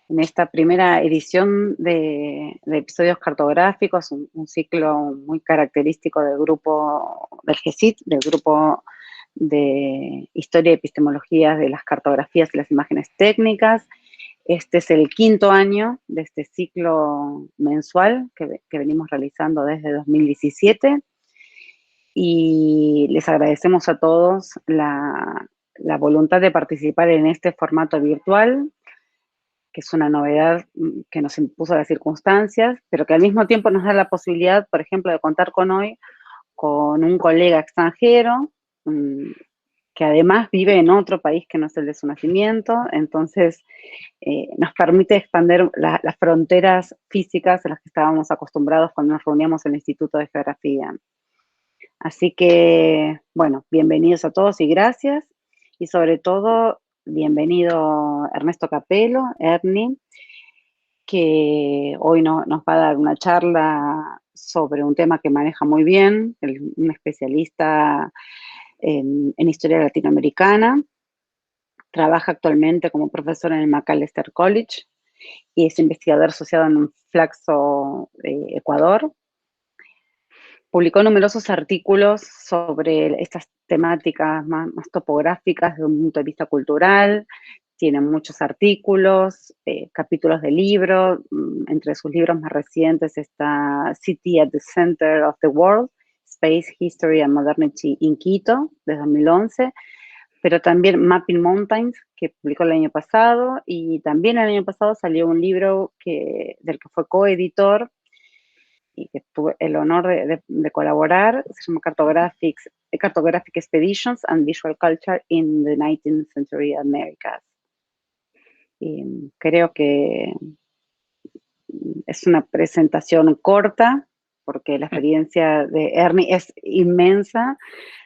en esta primera edición de episodios cartográficos, un ciclo muy característico del grupo del GESIT, del grupo de Historia y Epistemología de las Cartografías y las Imágenes Técnicas. Este es el quinto año de este ciclo mensual que venimos realizando desde 2017 y les agradecemos a todos la voluntad de participar en este formato virtual, que es una novedad que nos impuso las circunstancias, pero que al mismo tiempo nos da la posibilidad, por ejemplo, de contar con hoy con un colega extranjero, que además vive en otro país que no es el de su nacimiento, entonces nos permite expandir las fronteras físicas a las que estábamos acostumbrados cuando nos reuníamos en el Instituto de Geografía. Así que, bueno, bienvenidos a todos y gracias. Y sobre todo, bienvenido Ernesto Capelo, Ernie, que hoy nos va a dar una charla sobre un tema que maneja muy bien, un especialista en historia latinoamericana. Trabaja actualmente como profesor en el Macalester College y es investigador asociado en Flaxo, Ecuador. Publicó numerosos artículos sobre estas temáticas más topográficas desde un punto de vista cultural. Tiene muchos artículos, capítulos de libros. Entre sus libros más recientes está City at the Center of the World, Space, History and Modernity in Quito, de 2011, pero también Mapping Mountains, que publicó el año pasado, y también el año pasado salió un libro del que fue coeditor, y que tuve el honor de colaborar, se llama Cartographic Expeditions and Visual Culture in the 19th Century Americas. Y creo que es una presentación corta, porque la experiencia de Ernie es inmensa.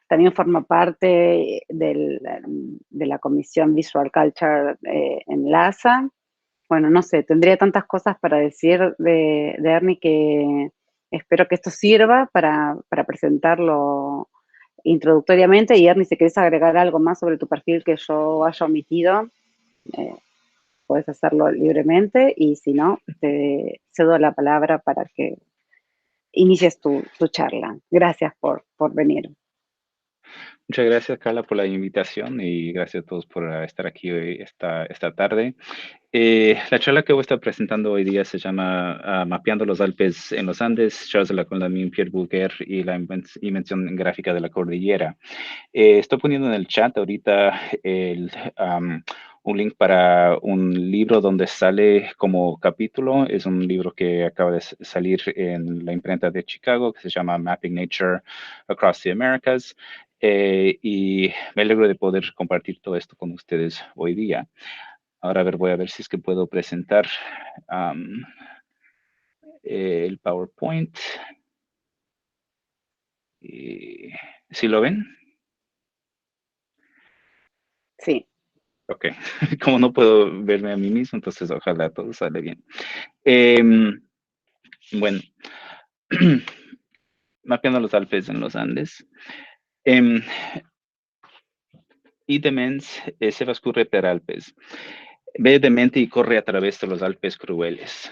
También forma parte de la Comisión Visual Culture en LASA. Bueno, no sé, tendría tantas cosas para decir de Ernie que espero que esto sirva para presentarlo introductoriamente. Y Ernie, si querés agregar algo más sobre tu perfil que yo haya omitido, eh, puedes hacerlo libremente, y si no, te cedo la palabra para que inicies tu charla. Gracias por venir. Muchas gracias, Carla, por la invitación y gracias a todos por estar aquí hoy, esta tarde. La charla que voy a estar presentando hoy día se llama Mapeando los Alpes en los Andes, Charles de la Condamine, Pierre Bourguer y la invención gráfica de la cordillera. Estoy poniendo en el chat ahorita un link para un libro donde sale como capítulo. Es un libro que acaba de salir en la imprenta de Chicago que se llama Mapping Nature Across the Americas. Y me alegro de poder compartir todo esto con ustedes hoy día. Ahora, a ver, voy a ver si es que puedo presentar el PowerPoint. ¿Sí lo ven? Sí. Ok, como no puedo verme a mí mismo, entonces ojalá todo sale bien. Bueno, mapeando los Alpes en los Andes. Idemens se vascurre per Alpes. Ve demente y corre a través de los Alpes crueles.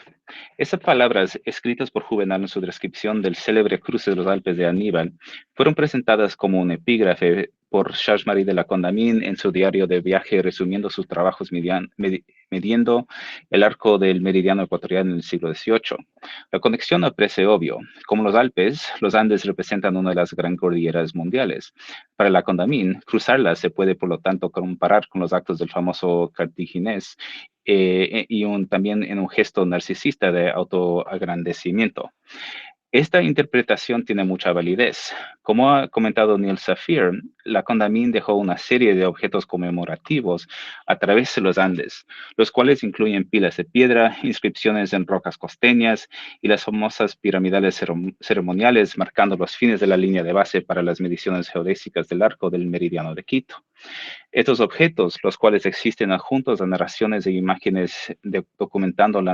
Esas palabras, escritas por Juvenal en su descripción del célebre cruce de los Alpes de Aníbal, fueron presentadas como un epígrafe por Charles-Marie de la Condamine en su diario de viaje, resumiendo sus trabajos midiendo el arco del meridiano ecuatorial en el siglo XVIII. La conexión no parece obvio. Como los Alpes, los Andes representan una de las gran cordilleras mundiales. Para la Condamine, cruzarlas se puede, por lo tanto, comparar con los actos del famoso cartaginés y también en un gesto narcisista de autoagrandecimiento. Esta interpretación tiene mucha validez. Como ha comentado Neil Safir, la Condamine dejó una serie de objetos conmemorativos a través de los Andes, los cuales incluyen pilas de piedra, inscripciones en rocas costeñas y las famosas piramidales ceremoniales marcando los fines de la línea de base para las mediciones geodésicas del arco del meridiano de Quito. Estos objetos, los cuales existen adjuntos a narraciones e imágenes documentando la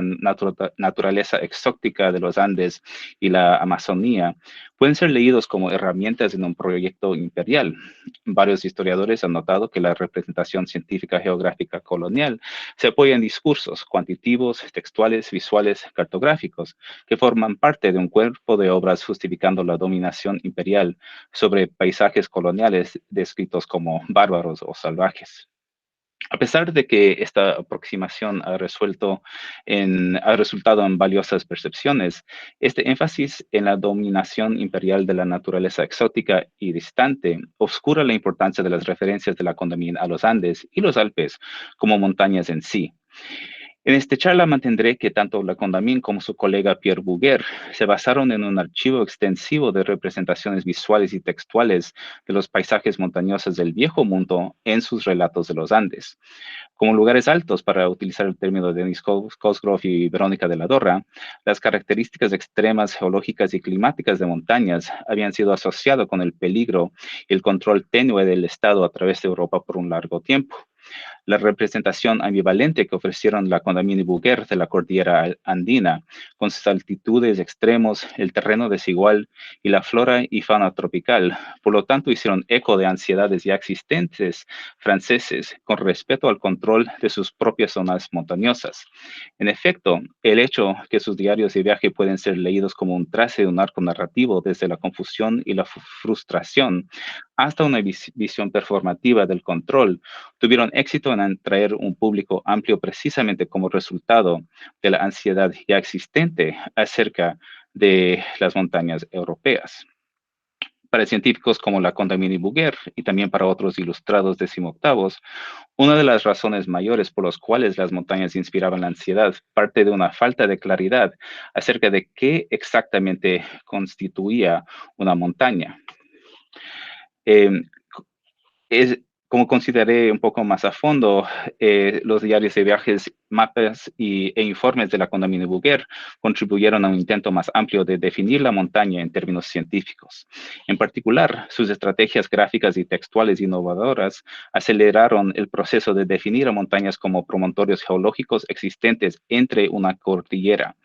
naturaleza exótica de los Andes y la Amazonía, pueden ser leídos como herramientas en un proyecto imperial. Varios historiadores han notado que la representación científica geográfica colonial se apoya en discursos cuantitativos, textuales, visuales, cartográficos, que forman parte de un cuerpo de obras justificando la dominación imperial sobre paisajes coloniales descritos como bárbaros o salvajes. A pesar de que esta aproximación ha resultado en valiosas percepciones, este énfasis en la dominación imperial de la naturaleza exótica y distante obscura la importancia de las referencias de la Condamine a los Andes y los Alpes como montañas en sí. En esta charla mantendré que tanto la Condamine como su colega Pierre Bouguer se basaron en un archivo extensivo de representaciones visuales y textuales de los paisajes montañosos del Viejo Mundo en sus relatos de los Andes. Como lugares altos, para utilizar el término de Denis Cosgrove y Verónica de la Dorra, las características extremas geológicas y climáticas de montañas habían sido asociadas con el peligro y el control tenue del Estado a través de Europa por un largo tiempo. La representación ambivalente que ofrecieron la Condamine y Bouguer de la cordillera andina, con sus altitudes extremos, el terreno desigual y la flora y fauna tropical, por lo tanto hicieron eco de ansiedades ya existentes franceses con respecto al control de sus propias zonas montañosas. En efecto, el hecho que sus diarios de viaje pueden ser leídos como un trace de un arco narrativo desde la confusión y la frustración hasta una visión performativa del control, tuvieron éxito en atraer un público amplio precisamente como resultado de la ansiedad ya existente acerca de las montañas europeas. Para científicos como la Condamine y Bouguer y también para otros ilustrados decimoctavos, una de las razones mayores por las cuales las montañas inspiraban la ansiedad parte de una falta de claridad acerca de qué exactamente constituía una montaña. Eh, es, como consideré un poco más a fondo, los diarios de viajes, mapas e informes de la Condamine Bouguer contribuyeron a un intento más amplio de definir la montaña en términos científicos. En particular, sus estrategias gráficas y textuales innovadoras aceleraron el proceso de definir a montañas como promontorios geológicos existentes entre una cordillera.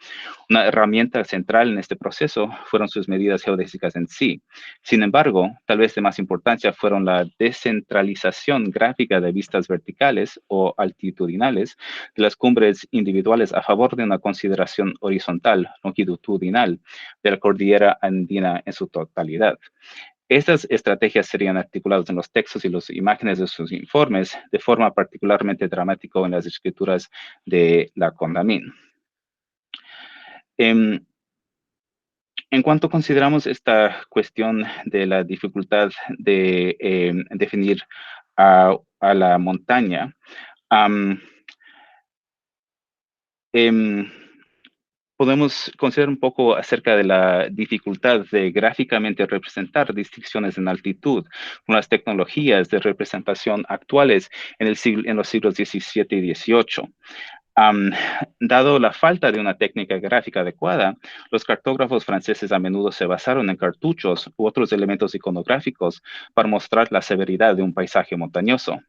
Una herramienta central en este proceso fueron sus medidas geodésicas en sí. Sin embargo, tal vez de más importancia fueron la descentralización gráfica de vistas verticales o altitudinales de las cumbres individuales a favor de una consideración horizontal, longitudinal, de la cordillera andina en su totalidad. Estas estrategias serían articuladas en los textos y las imágenes de sus informes de forma particularmente dramática en las escrituras de la Condamine. En cuanto consideramos esta cuestión de la dificultad de definir a la montaña, podemos considerar un poco acerca de la dificultad de gráficamente representar distinciones en altitud con las tecnologías de representación actuales en los siglos XVII y XVIII. Dado la falta de una técnica gráfica adecuada, los cartógrafos franceses a menudo se basaron en cartuchos u otros elementos iconográficos para mostrar la severidad de un paisaje montañoso.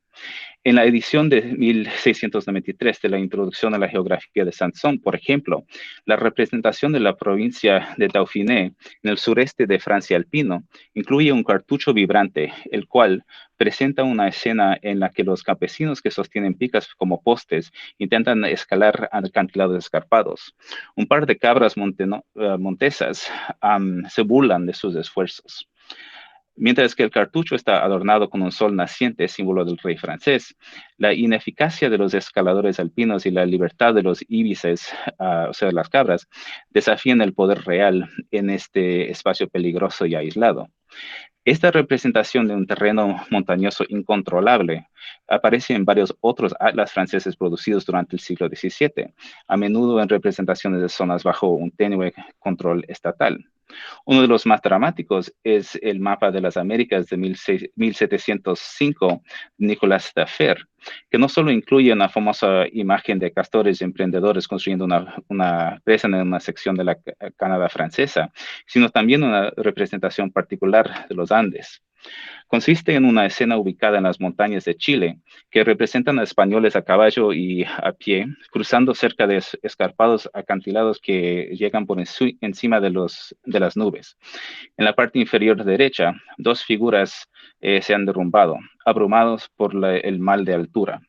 En la edición de 1693 de la Introducción a la Geografía de Sanson, por ejemplo, la representación de la provincia de Dauphiné en el sureste de Francia alpino incluye un cartucho vibrante, el cual presenta una escena en la que los campesinos que sostienen picas como postes intentan escalar acantilados escarpados. Un par de cabras montesas se burlan de sus esfuerzos. Mientras que el cartucho está adornado con un sol naciente, símbolo del rey francés, la ineficacia de los escaladores alpinos y la libertad de los íbices, o sea, las cabras, desafían el poder real en este espacio peligroso y aislado. Esta representación de un terreno montañoso incontrolable aparece en varios otros atlas franceses producidos durante el siglo XVII, a menudo en representaciones de zonas bajo un tenue control estatal. Uno de los más dramáticos es el mapa de las Américas de 1705 de Nicolas Dafer, que no solo incluye una famosa imagen de castores y emprendedores construyendo una presa en una sección de la Canadá francesa, sino también una representación particular de los Andes. Consiste en una escena ubicada en las montañas de Chile, que representan a españoles a caballo y a pie, cruzando cerca de escarpados acantilados que llegan por encima de las nubes. En la parte inferior derecha, dos figuras se han derrumbado, abrumados por el mal de altura.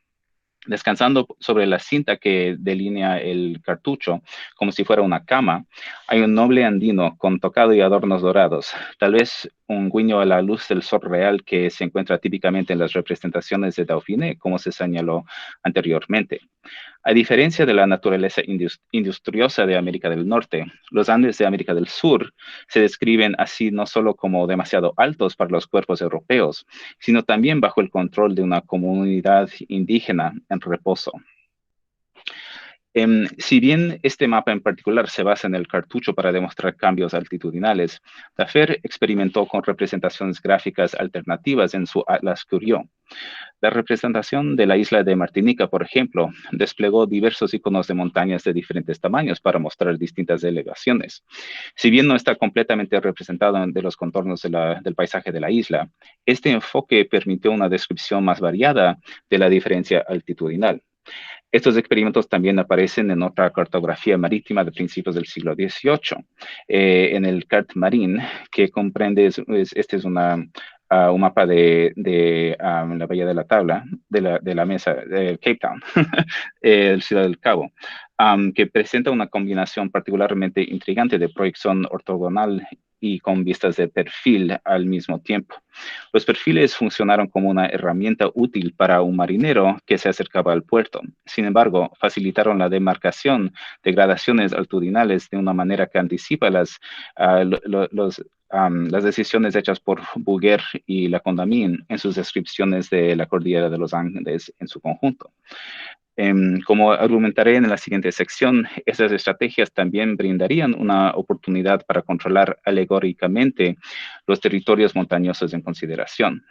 Descansando sobre la cinta que delinea el cartucho, como si fuera una cama, hay un noble andino con tocado y adornos dorados, tal vez un guiño a la luz del sol real que se encuentra típicamente en las representaciones de Dauphiné, como se señaló anteriormente. A diferencia de la naturaleza industriosa de América del Norte, los Andes de América del Sur se describen así no solo como demasiado altos para los cuerpos europeos, sino también bajo el control de una comunidad indígena en reposo. Si bien este mapa en particular se basa en el cartucho para demostrar cambios altitudinales, Dafer experimentó con representaciones gráficas alternativas en su Atlas Curio. La representación de la isla de Martinica, por ejemplo, desplegó diversos iconos de montañas de diferentes tamaños para mostrar distintas elevaciones. Si bien no está completamente representado de los contornos del paisaje de la isla, este enfoque permitió una descripción más variada de la diferencia altitudinal. Estos experimentos también aparecen en otra cartografía marítima de principios del siglo XVIII, en el Carte Marine, que comprende, este es un mapa de la Bahía de la Tabla, de la Mesa, de Cape Town, Ciudad del Cabo, que presenta una combinación particularmente intrigante de proyección ortogonal y con vistas de perfil al mismo tiempo. Los perfiles funcionaron como una herramienta útil para un marinero que se acercaba al puerto. Sin embargo, facilitaron la demarcación de gradaciones altitudinales de una manera que anticipa las decisiones hechas por Bouguer y Condamine en sus descripciones de la cordillera de los Andes en su conjunto. Como argumentaré en la siguiente sección, estas estrategias también brindarían una oportunidad para controlar alegóricamente los territorios montañosos en consideración.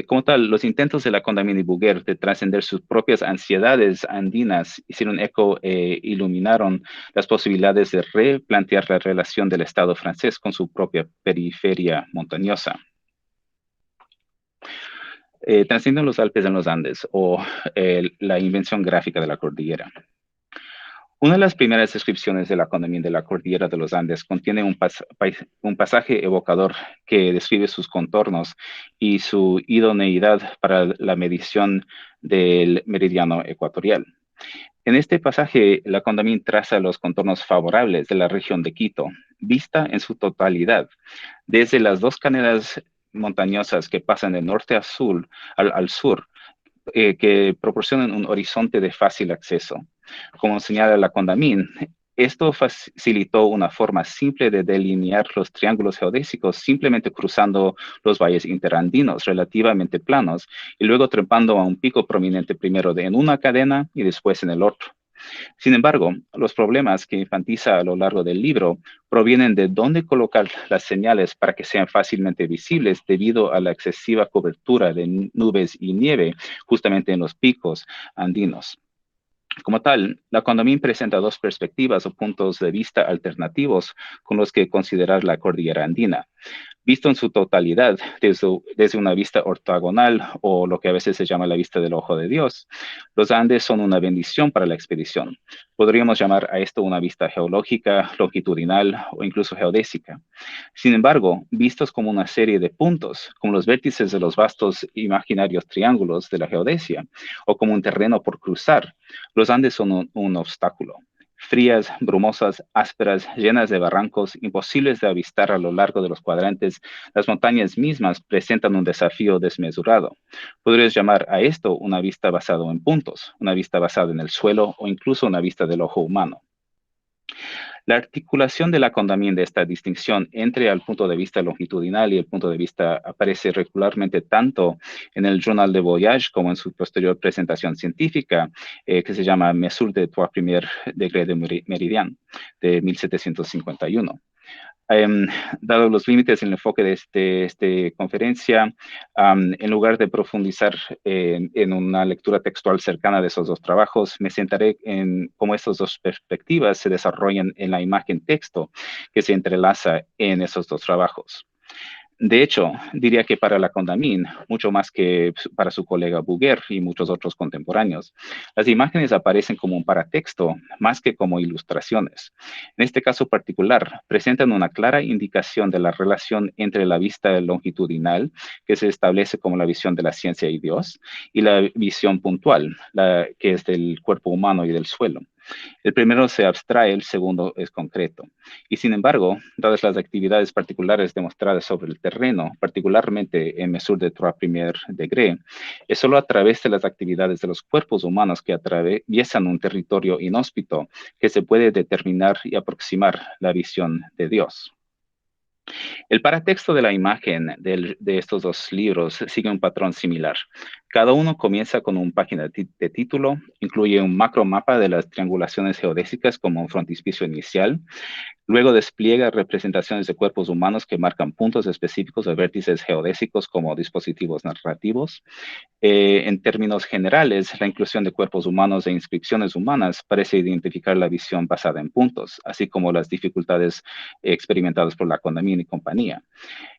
Como tal, los intentos de Condamine y Bouguer de trascender sus propias ansiedades andinas hicieron eco e iluminaron las posibilidades de replantear la relación del Estado francés con su propia periferia montañosa. Trascienden los Alpes en los Andes o la invención gráfica de la cordillera. Una de las primeras descripciones de la Condamine de la cordillera de los Andes contiene un pasaje evocador que describe sus contornos y su idoneidad para la medición del meridiano ecuatorial. En este pasaje, la Condamine traza los contornos favorables de la región de Quito, vista en su totalidad, desde las dos cadenas montañosas que pasan de norte a sur, al sur, que proporcionan un horizonte de fácil acceso. Como señala la Condamine, esto facilitó una forma simple de delinear los triángulos geodésicos simplemente cruzando los valles interandinos relativamente planos y luego trepando a un pico prominente primero en una cadena y después en el otro. Sin embargo, los problemas que enfatiza a lo largo del libro provienen de dónde colocar las señales para que sean fácilmente visibles debido a la excesiva cobertura de nubes y nieve justamente en los picos andinos. Como tal, la Condamine presenta dos perspectivas o puntos de vista alternativos con los que considerar la cordillera andina. Visto en su totalidad, desde una vista ortogonal o lo que a veces se llama la vista del ojo de Dios, los Andes son una bendición para la expedición. Podríamos llamar a esto una vista geológica, longitudinal o incluso geodésica. Sin embargo, vistos como una serie de puntos, como los vértices de los vastos imaginarios triángulos de la geodesia, o como un terreno por cruzar, los Andes son un obstáculo. Frías, brumosas, ásperas, llenas de barrancos, imposibles de avistar a lo largo de los cuadrantes, las montañas mismas presentan un desafío desmesurado. Podrías llamar a esto una vista basada en puntos, una vista basada en el suelo o incluso una vista del ojo humano. La articulación de la Condamine de esta distinción entre el punto de vista longitudinal y el punto de vista aparece regularmente tanto en el Journal de Voyage como en su posterior presentación científica, que se llama Mesure de 3 premier degré de Méridien, de 1751. Em, Dado los límites en el enfoque de esta conferencia, en lugar de profundizar en una lectura textual cercana de esos dos trabajos, me centraré en cómo estas dos perspectivas se desarrollan en la imagen texto que se entrelaza en esos dos trabajos. De hecho, diría que para Lacondamin, mucho más que para su colega Bouguer y muchos otros contemporáneos, las imágenes aparecen como un paratexto más que como ilustraciones. En este caso particular, presentan una clara indicación de la relación entre la vista longitudinal, que se establece como la visión de la ciencia y Dios, y la visión puntual, que es del cuerpo humano y del suelo. El primero se abstrae, el segundo es concreto. Y sin embargo, dadas las actividades particulares demostradas sobre el terreno, particularmente en Mesure de Trois Premier Degré, es solo a través de las actividades de los cuerpos humanos que atraviesan un territorio inhóspito que se puede determinar y aproximar la visión de Dios. El paratexto de la imagen de estos dos libros sigue un patrón similar. Cada uno comienza con una página de título, incluye un macromapa de las triangulaciones geodésicas como un frontispicio inicial. Luego despliega representaciones de cuerpos humanos que marcan puntos específicos de vértices geodésicos como dispositivos narrativos. En términos generales, la inclusión de cuerpos humanos e inscripciones humanas parece identificar la visión basada en puntos, así como las dificultades experimentadas por Lacondamin y compañía.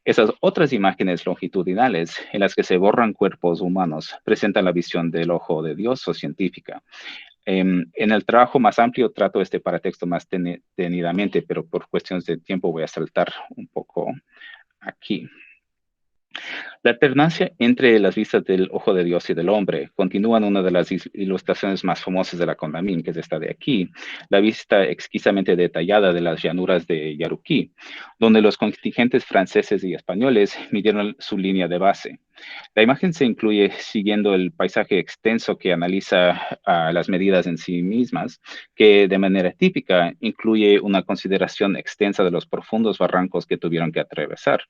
Esas otras imágenes longitudinales, en las que se borran cuerpos humanos, presentan la visión del ojo de Dios o científica. En el trabajo más amplio trato este paratexto más detenidamente, pero por cuestiones de tiempo voy a saltar un poco aquí. La alternancia entre las vistas del ojo de Dios y del hombre continúa en una de las ilustraciones más famosas de Lacondamin, que es esta de aquí, la vista exquisitamente detallada de las llanuras de Yaruquí, donde los contingentes franceses y españoles midieron su línea de base. La imagen se incluye siguiendo el paisaje extenso que analiza las medidas en sí mismas, que de manera típica incluye una consideración extensa de los profundos barrancos que tuvieron que atravesar.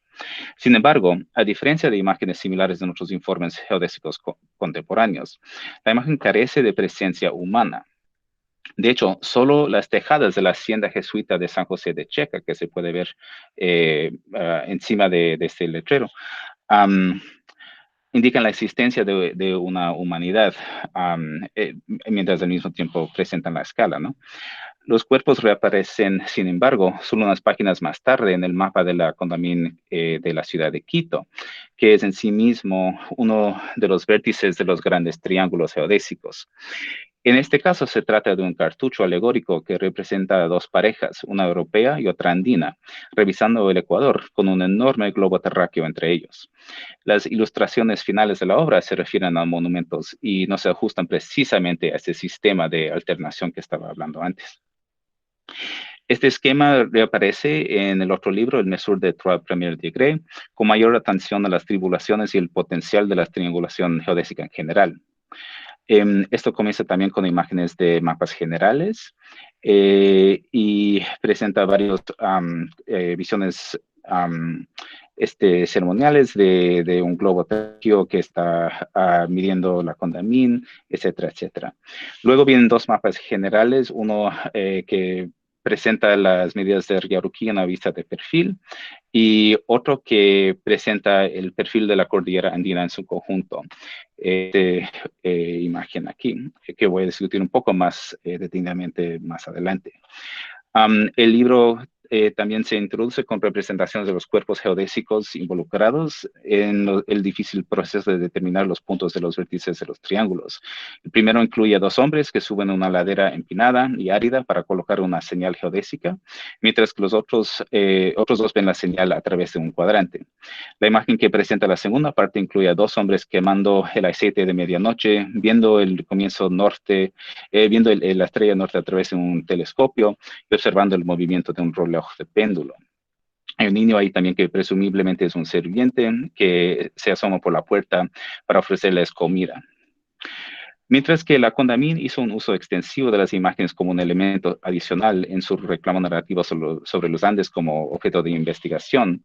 Sin embargo, a diferencia de imágenes similares de nuestros informes geodésicos contemporáneos, la imagen carece de presencia humana. De hecho, solo las tejadas de la hacienda jesuita de San José de Checa, que se puede ver encima de este letrero, um, indican la existencia de una humanidad, mientras al mismo tiempo presentan la escala, ¿no? Los cuerpos reaparecen, sin embargo, solo unas páginas más tarde en el mapa de la Condamine de la ciudad de Quito, que es en sí mismo uno de los vértices de los grandes triángulos geodésicos. En este caso se trata de un cartucho alegórico que representa a dos parejas, una europea y otra andina, revisando el Ecuador con un enorme globo terráqueo entre ellos. Las ilustraciones finales de la obra se refieren a monumentos y no se ajustan precisamente a este sistema de alternación que estaba hablando antes. Este esquema reaparece en el otro libro, El Mesure de Trois Premier Degré, con mayor atención a las tribulaciones y el potencial de la triangulación geodésica en general. Esto comienza también con imágenes de mapas generales y presenta varias visiones ceremoniales de un globo terráqueo que está midiendo la Condamine, etcétera, etcétera. Luego vienen dos mapas generales, uno que presenta las medidas de Yaruquí en la vista de perfil y otro que presenta el perfil de la cordillera andina en su conjunto. Imagen aquí, que voy a discutir un poco más detenidamente más adelante. El libro también se introduce con representaciones de los cuerpos geodésicos involucrados en el difícil proceso de determinar los puntos de los vértices de los triángulos. El primero incluye a dos hombres que suben una ladera empinada y árida para colocar una señal geodésica, mientras que los otros dos ven la señal a través de un cuadrante. La imagen que presenta la segunda parte incluye a dos hombres quemando el aceite de medianoche, viendo el comienzo norte, viendo la estrella norte a través de un telescopio y observando el movimiento de un reloj de péndulo. Hay un niño ahí también que presumiblemente es un sirviente que se asoma por la puerta para ofrecerles comida. Mientras que la Condamine hizo un uso extensivo de las imágenes como un elemento adicional en su reclamo narrativo sobre los Andes como objeto de investigación,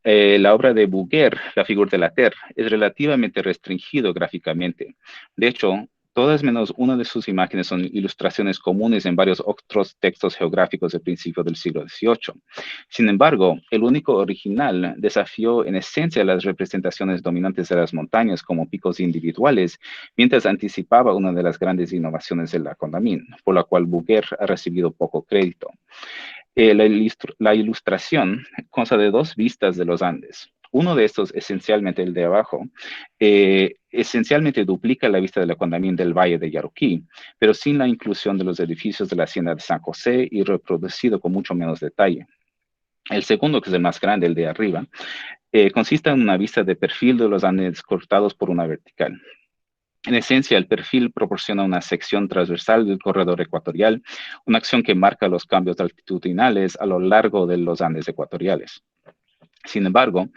la obra de Bouguer, La figura de la Terre, es relativamente restringido gráficamente. De hecho, Todas menos una de sus imágenes son ilustraciones comunes en varios otros textos geográficos del principio del siglo XVIII. Sin embargo, el único original desafió en esencia las representaciones dominantes de las montañas como picos individuales, mientras anticipaba una de las grandes innovaciones de la Condamine, por la cual Bouguer ha recibido poco crédito. La ilustración consta de dos vistas de los Andes. Uno de estos, esencialmente el de abajo, esencialmente duplica la vista de la Condamine del Valle de Yaruquí, pero sin la inclusión de los edificios de la hacienda de San José y reproducido con mucho menos detalle. El segundo, que es el más grande, el de arriba, consiste en una vista de perfil de los Andes cortados por una vertical. En esencia, el perfil proporciona una sección transversal del corredor ecuatorial, una acción que marca los cambios altitudinales a lo largo de los Andes ecuatoriales. Sin embargo,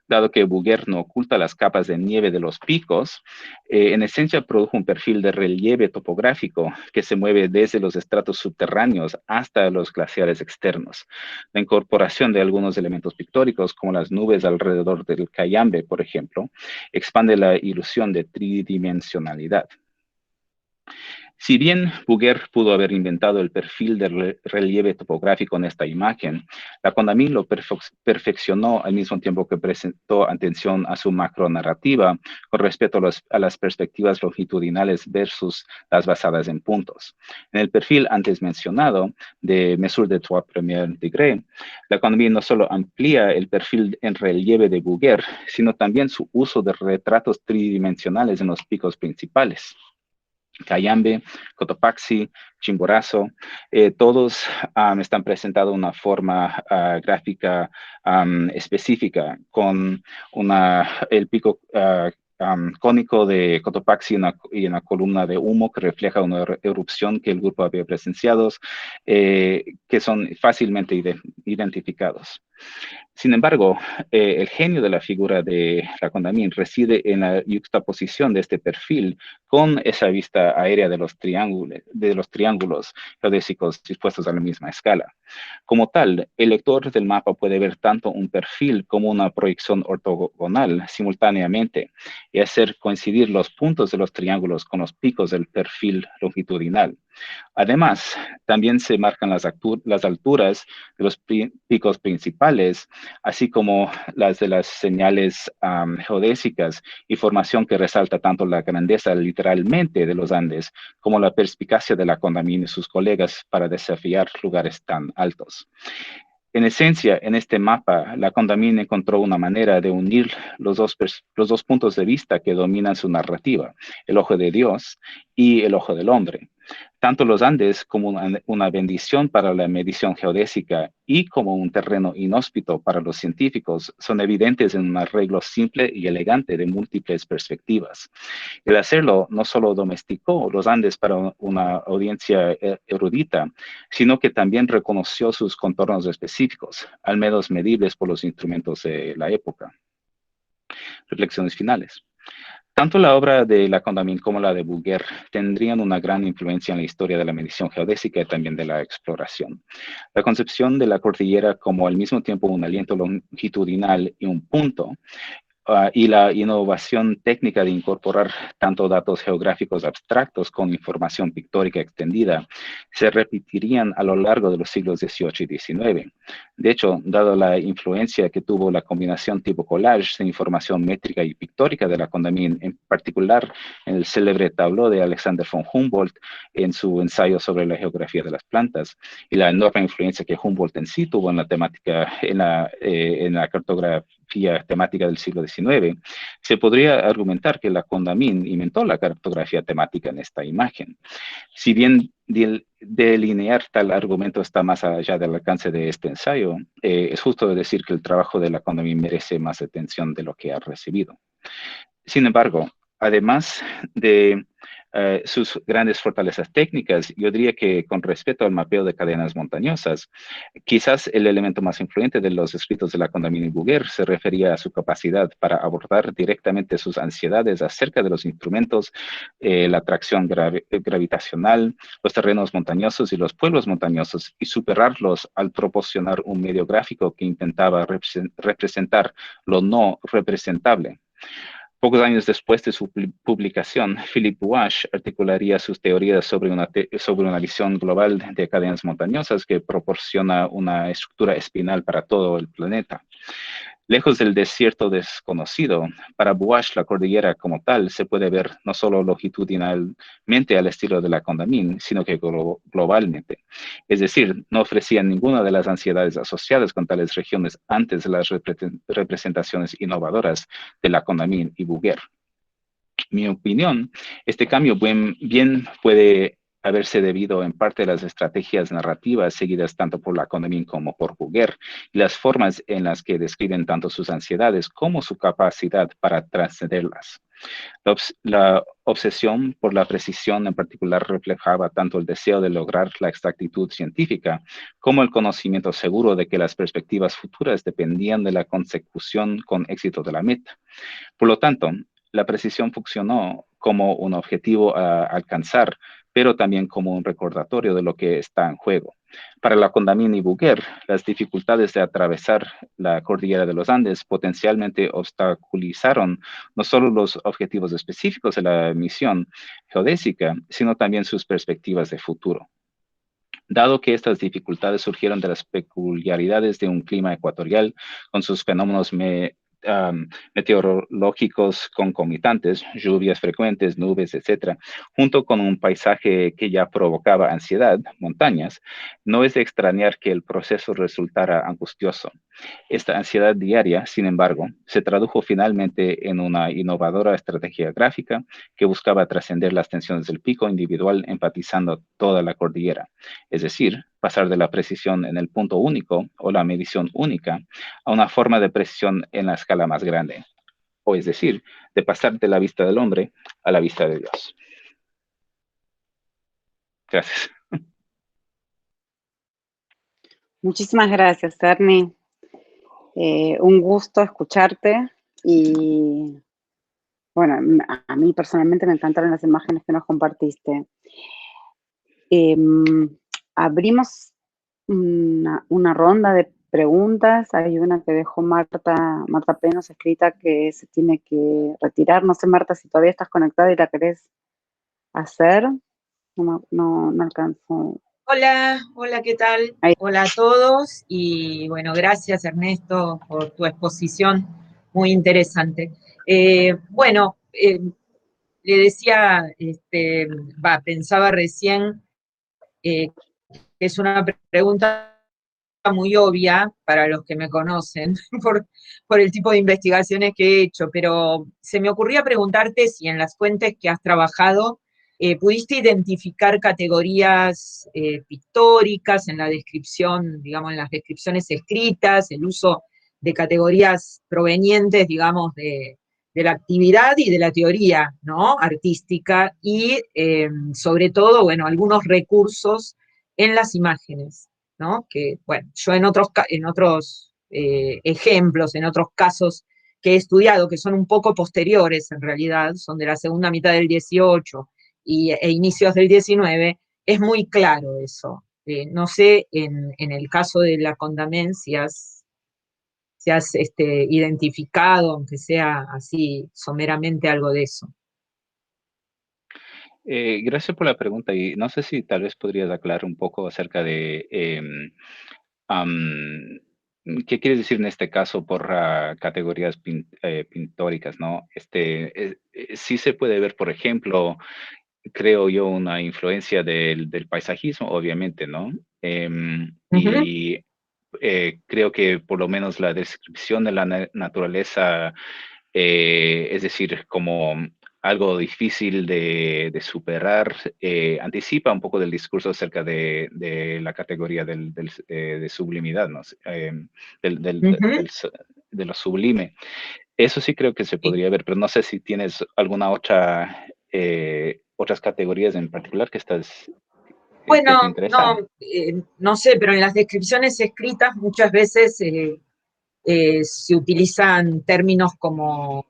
dado que Bouguer no oculta las capas de nieve de los picos, en esencia produjo un perfil de relieve topográfico que se mueve desde los estratos subterráneos hasta los glaciares externos. La incorporación de algunos elementos pictóricos, como las nubes alrededor del Cayambe, por ejemplo, expande la ilusión de tridimensionalidad. Si bien Bouguer pudo haber inventado el perfil de relieve topográfico en esta imagen, la Condamine lo perfeccionó al mismo tiempo que prestó atención a su macronarrativa con respecto a las perspectivas longitudinales versus las basadas en puntos. En el perfil antes mencionado de Mesure de Trois Premiers Degrés, la Condamine no solo amplía el perfil en relieve de Bouguer, sino también su uso de retratos tridimensionales en los picos principales. Cayambe, Cotopaxi, Chimborazo, todos están presentados de una forma gráfica específica, con el pico cónico de Cotopaxi y una columna de humo que refleja una erupción que el grupo había presenciado, que son fácilmente identificados. Sin embargo, el genio de la figura de la Condamine reside en la yuxtaposición de este perfil con esa vista aérea de los triángulos geodésicos dispuestos a la misma escala. Como tal, el lector del mapa puede ver tanto un perfil como una proyección ortogonal simultáneamente y hacer coincidir los puntos de los triángulos con los picos del perfil longitudinal. Además, también se marcan las alturas de los picos principales, así como las de las señales geodésicas y formación que resalta tanto la grandeza literalmente de los Andes como la perspicacia de la Condamine y sus colegas para desafiar lugares tan altos. En esencia, en este mapa, la Condamine encontró una manera de unir los dos puntos de vista que dominan su narrativa, el ojo de Dios y el ojo del hombre. Tanto los Andes como una bendición para la medición geodésica y como un terreno inhóspito para los científicos son evidentes en un arreglo simple y elegante de múltiples perspectivas. El hacerlo no solo domesticó los Andes para una audiencia erudita, sino que también reconoció sus contornos específicos, al menos medibles por los instrumentos de la época. Reflexiones finales. Tanto la obra de la Condamine como la de Bouguer tendrían una gran influencia en la historia de la medición geodésica y también de la exploración. La concepción de la cordillera como al mismo tiempo un aliento longitudinal y un punto, y la innovación técnica de incorporar tanto datos geográficos abstractos con información pictórica extendida se repetirían a lo largo de los siglos XVIII y XIX. De hecho, dado la influencia que tuvo la combinación tipo collage de información métrica y pictórica de la Condamine, en particular en el célebre tableau de Alexander von Humboldt en su ensayo sobre la geografía de las plantas, y la enorme influencia que Humboldt en sí tuvo en la temática, en la cartografía temática del siglo XIX, se podría argumentar que la Condamine inventó la cartografía temática en esta imagen. Si bien delinear tal argumento está más allá del alcance de este ensayo, es justo decir que el trabajo de la Condamine merece más atención de lo que ha recibido. Sin embargo, además de sus grandes fortalezas técnicas, yo diría que con respecto al mapeo de cadenas montañosas, quizás el elemento más influyente de los escritos de la Condamine y Bouguer se refería a su capacidad para abordar directamente sus ansiedades acerca de los instrumentos, la atracción gravitacional, los terrenos montañosos y los pueblos montañosos, y superarlos al proporcionar un medio gráfico que intentaba representar lo no representable. Pocos años después de su publicación, Philip Buache articularía sus teorías sobre una visión global de cadenas montañosas que proporciona una estructura espinal para todo el planeta. Lejos del desierto desconocido, para Buache la cordillera como tal se puede ver no solo longitudinalmente al estilo de la Condamine, sino que globalmente. Es decir, no ofrecía ninguna de las ansiedades asociadas con tales regiones antes de las representaciones innovadoras de la Condamine y Bouguer. Mi opinión, este cambio bien puede haberse debido en parte a las estrategias narrativas seguidas tanto por Laconomín como por Bouguer y las formas en las que describen tanto sus ansiedades como su capacidad para trascenderlas. La obsesión por la precisión en particular reflejaba tanto el deseo de lograr la exactitud científica como el conocimiento seguro de que las perspectivas futuras dependían de la consecución con éxito de la meta. Por lo tanto, la precisión funcionó como un objetivo a alcanzar, pero también como un recordatorio de lo que está en juego. Para la Condamine y Bouguer, las dificultades de atravesar la cordillera de los Andes potencialmente obstaculizaron no solo los objetivos específicos de la misión geodésica, sino también sus perspectivas de futuro. Dado que estas dificultades surgieron de las peculiaridades de un clima ecuatorial con sus fenómenos meteorológicos concomitantes, lluvias frecuentes, nubes, etcétera, junto con un paisaje que ya provocaba ansiedad, montañas, no es de extrañar que el proceso resultara angustioso. Esta ansiedad diaria, sin embargo, se tradujo finalmente en una innovadora estrategia gráfica que buscaba trascender las tensiones del pico individual enfatizando toda la cordillera, es decir, pasar de la precisión en el punto único o la medición única a una forma de precisión en la escala más grande, o es decir, de pasar de la vista del hombre a la vista de Dios. Gracias. Muchísimas gracias, Ernie. Un gusto escucharte y, bueno, a mí personalmente me encantaron las imágenes que nos compartiste. Abrimos una ronda de preguntas. Hay una que dejó Marta Penos escrita que se tiene que retirar. No sé, Marta, si todavía estás conectada y la querés hacer. No alcanzo. Hola, ¿qué tal? Ahí. Hola a todos y bueno, gracias Ernesto por tu exposición, muy interesante. Le decía, pensaba recién que es una pregunta muy obvia para los que me conocen por el tipo de investigaciones que he hecho, pero se me ocurría preguntarte si en las fuentes que has trabajado pudiste identificar categorías pictóricas en la descripción, digamos, en las descripciones escritas, el uso de categorías provenientes, digamos, de la actividad y de la teoría, ¿no?, artística, y sobre todo, bueno, algunos recursos en las imágenes, ¿no? Que, bueno, yo en otros ejemplos, en otros casos que he estudiado, que son un poco posteriores en realidad, son de la segunda mitad del 18 e inicios del 19, es muy claro eso. No sé, en el caso de la Condamine, si has identificado, aunque sea así someramente, algo de eso. Gracias por la pregunta y no sé si tal vez podrías aclarar un poco acerca de qué quieres decir en este caso por categorías pintóricas, ¿no? Sí se puede ver, por ejemplo, creo yo, una influencia del paisajismo, obviamente, ¿no? Y creo que por lo menos la descripción de la naturaleza, es decir, como algo difícil de superar, anticipa un poco del discurso acerca de la categoría de sublimidad, ¿no? Del, del- del- de lo sublime. Eso sí creo que se Sí. podría ver, pero no sé si tienes alguna otras categorías en particular que te Bueno, interesan. no sé, pero en las descripciones escritas muchas veces se utilizan términos como,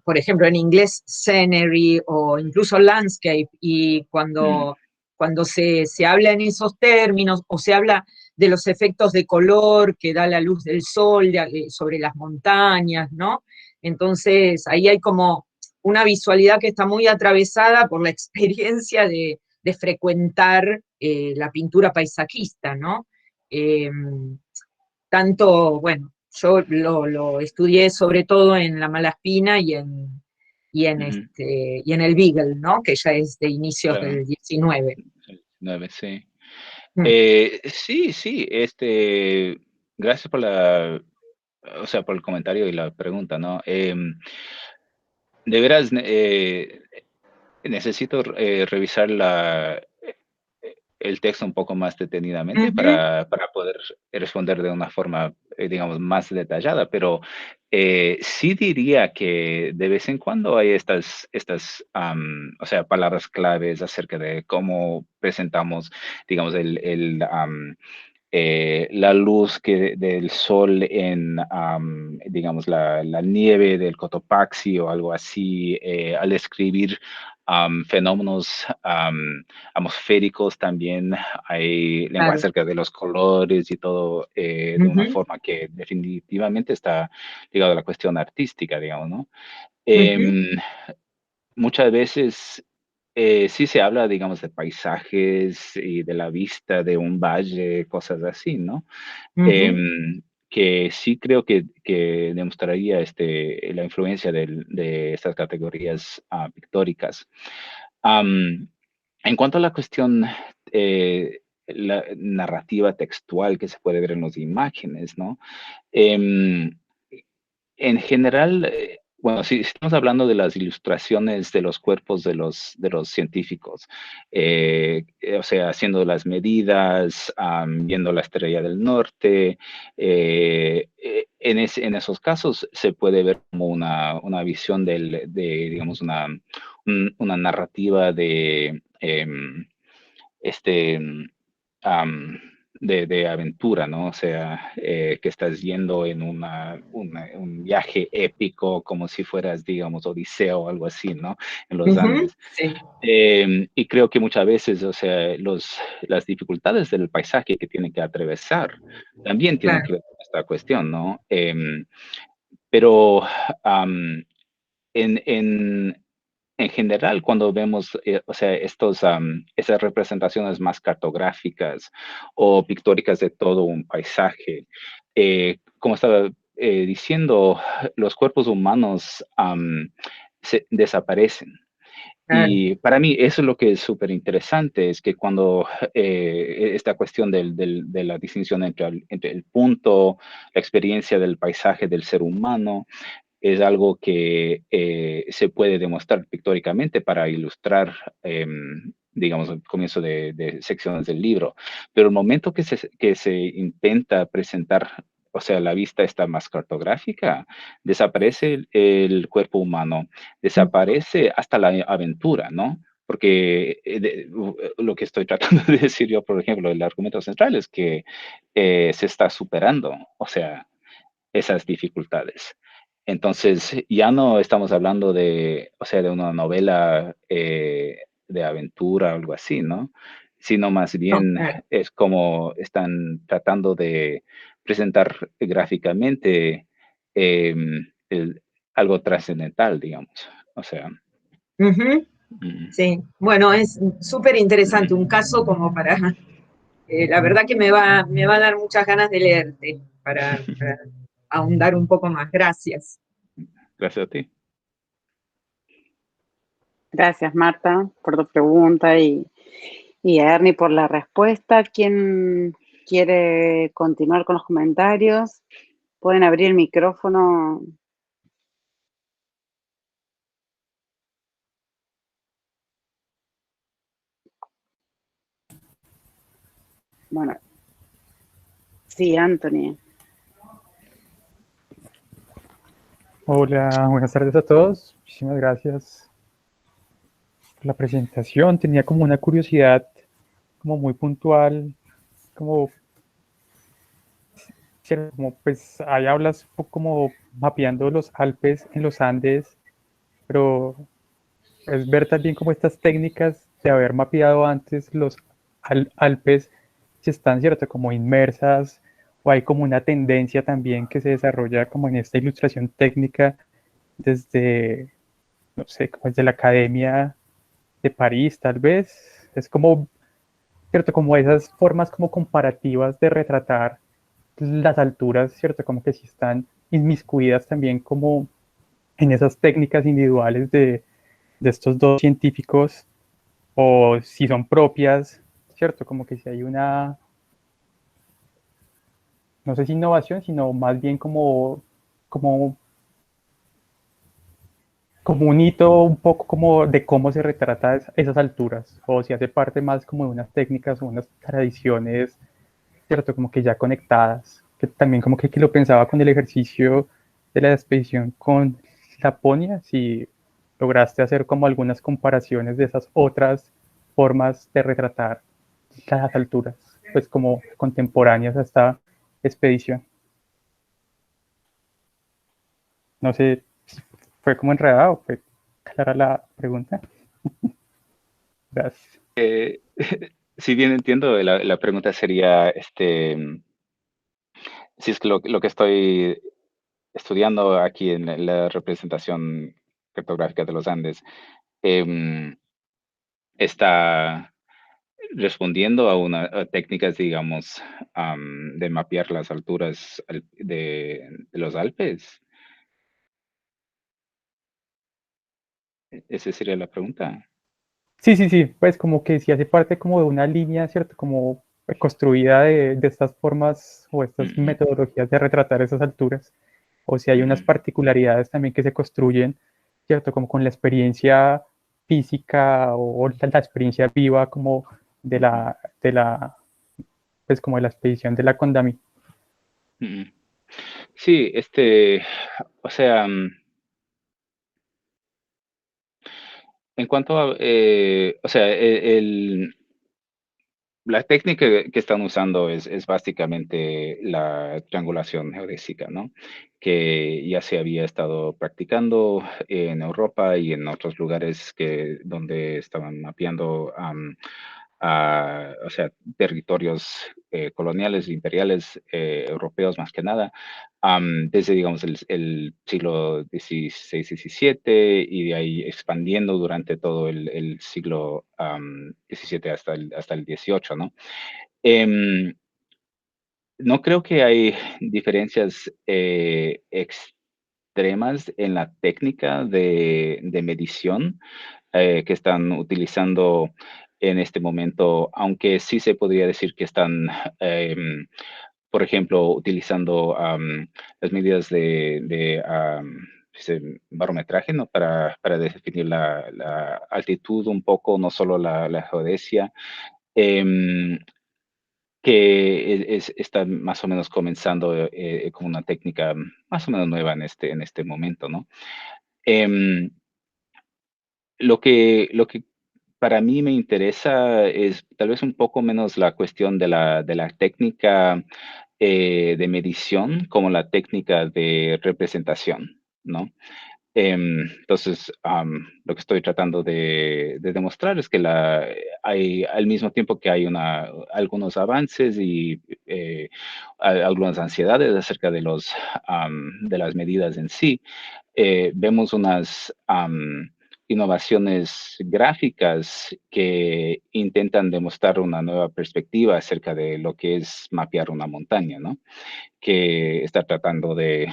por ejemplo, en inglés, scenery o incluso landscape, y Mm, cuando se habla en esos términos o se habla de los efectos de color que da la luz del sol sobre las montañas, ¿no? Entonces, ahí hay como una visualidad que está muy atravesada por la experiencia de frecuentar la pintura paisajista, ¿no? Tanto, bueno, yo lo estudié sobre todo en la Malaspina Ujú, y en el Beagle, ¿no? Que ya es de inicios claro, del 19. 9, sí. Mm. Sí, sí, gracias por o sea, por el comentario y la pregunta, ¿no? De veras, necesito revisar el texto un poco más detenidamente Ujú, para poder responder de una forma, digamos, más detallada, pero sí diría que de vez en cuando hay o sea, palabras claves acerca de cómo presentamos, digamos, la luz del sol en, digamos, la nieve del Cotopaxi o algo así, al escribir fenómenos atmosféricos también hay lenguaje claro. acerca de los colores y todo de una Ujú, forma que definitivamente está ligado a la cuestión artística, digamos, ¿no? ujú, Em, Muchas veces sí se habla, digamos, de paisajes y de la vista de un valle, cosas así, ¿no? ujú, Que sí creo que demostraría la influencia de estas categorías pictóricas. Am, en cuanto a la cuestión, la narrativa textual que se puede ver en las imágenes, ¿no? Em, en general, bueno, si estamos hablando de las ilustraciones de los cuerpos de los científicos, o sea, haciendo las medidas, viendo la estrella del norte, en esos casos se puede ver como una visión digamos, una narrativa este, am, de aventura, ¿no? O sea, que estás yendo en un viaje épico, como si fueras, digamos, Odiseo o algo así, ¿no? En los ujú, Andes. sí, Y creo que muchas veces, o sea, las dificultades del paisaje que tienen que atravesar también tienen claro. que ver con esta cuestión, ¿no? Pero am, en, en, en general, cuando vemos, o sea, esas representaciones más cartográficas o pictóricas de todo un paisaje, como estaba diciendo, los cuerpos humanos desaparecen. Claro. Y para mí eso es lo que es súper interesante, es que cuando esta cuestión de la distinción entre el punto, la experiencia del paisaje del ser humano, es algo que se puede demostrar pictóricamente para ilustrar, digamos, el comienzo de secciones del libro. Pero el momento que se intenta presentar, o sea, la vista está más cartográfica, desaparece el cuerpo humano, desaparece hasta la aventura, ¿no? Porque lo que estoy tratando de decir yo, por ejemplo, el argumento central es que se está superando, o sea, esas dificultades. Entonces, ya no estamos hablando o sea, de una novela de aventura o algo así, ¿no? Sino más No, bien claro. es como están tratando de presentar gráficamente algo trascendental, digamos. O sea, Ujú, mm, sí, bueno, es súper interesante, un caso como para, la verdad que me va a dar muchas ganas de leerte para ahondar un poco más. Gracias. gracias a ti. Gracias, Marta, por tu pregunta y a Ernie por la respuesta. ¿Quién quiere continuar con los comentarios? Pueden abrir el micrófono. Bueno, sí, Anthony. Hola, buenas tardes a todos. Muchísimas gracias por la presentación. Tenía como una curiosidad como muy puntual, como, cierto, como pues ahí hablas un poco como mapeando los Alpes en los Andes, pero es ver también como estas técnicas de haber mapeado antes los Alpes, si están, cierto, como inmersas o hay como una tendencia también que se desarrolla como en esta ilustración técnica desde, no sé, como desde la Academia de París, tal vez. Es como, ¿cierto? Como esas formas como comparativas de retratar las alturas, ¿cierto? Como que sí están inmiscuidas también como en esas técnicas individuales de estos dos científicos, o si son propias, ¿cierto? Como que si hay una, no sé si innovación, sino más bien como, como un hito un poco como de cómo se retrata esas alturas, o si hace parte más como de unas técnicas o unas tradiciones, ¿cierto? Como que ya conectadas, que también como que lo pensaba con el ejercicio de la expedición con Laponia, si lograste hacer como algunas comparaciones de esas otras formas de retratar las alturas, pues como contemporáneas a esta expedición. No sé, fue como enredado, fue clara la pregunta. Gracias. Si bien entiendo, la pregunta sería, si es que lo que estoy estudiando aquí en la representación cartográfica de los Andes, em, está respondiendo a técnicas, digamos, de mapear las alturas de los Alpes. Esa sería la pregunta. Sí, sí, sí, pues como que si hace parte como de una línea, ¿cierto? Como construida de estas formas o estas Ujú, metodologías de retratar esas alturas, o si hay unas ujú, particularidades también que se construyen, ¿cierto? Como con la experiencia física o la experiencia viva como ujú, pues como de la expedición de la Condamine. ujú. Sí, o sea, en cuanto a, o sea, la técnica que están usando es básicamente la triangulación geodésica, ¿no? Que ya se había estado practicando en Europa y en otros lugares donde estaban mapeando, o sea, territorios coloniales, imperiales, europeos más que nada, desde, digamos, el siglo XVI, XVII, y de ahí expandiendo durante todo el siglo XVII hasta el XVIII, ¿no? Em, no creo que hay diferencias extremas en la técnica de medición que están utilizando en este momento, aunque sí se podría decir que están, por ejemplo, utilizando las medidas barometraje, ¿no? Para definir la altitud un poco, no solo la geodesia. em, que está más o menos comenzando con una técnica más o menos nueva en este momento, ¿no? Em, lo que para mí me interesa es tal vez un poco menos la cuestión de la técnica de medición como la técnica de representación, ¿no? Entonces, lo que estoy tratando de demostrar es que hay, al mismo tiempo que hay algunos avances y algunas ansiedades acerca de las medidas en sí, vemos unas innovaciones gráficas que intentan demostrar una nueva perspectiva acerca de lo que es mapear una montaña, ¿no? Que está tratando de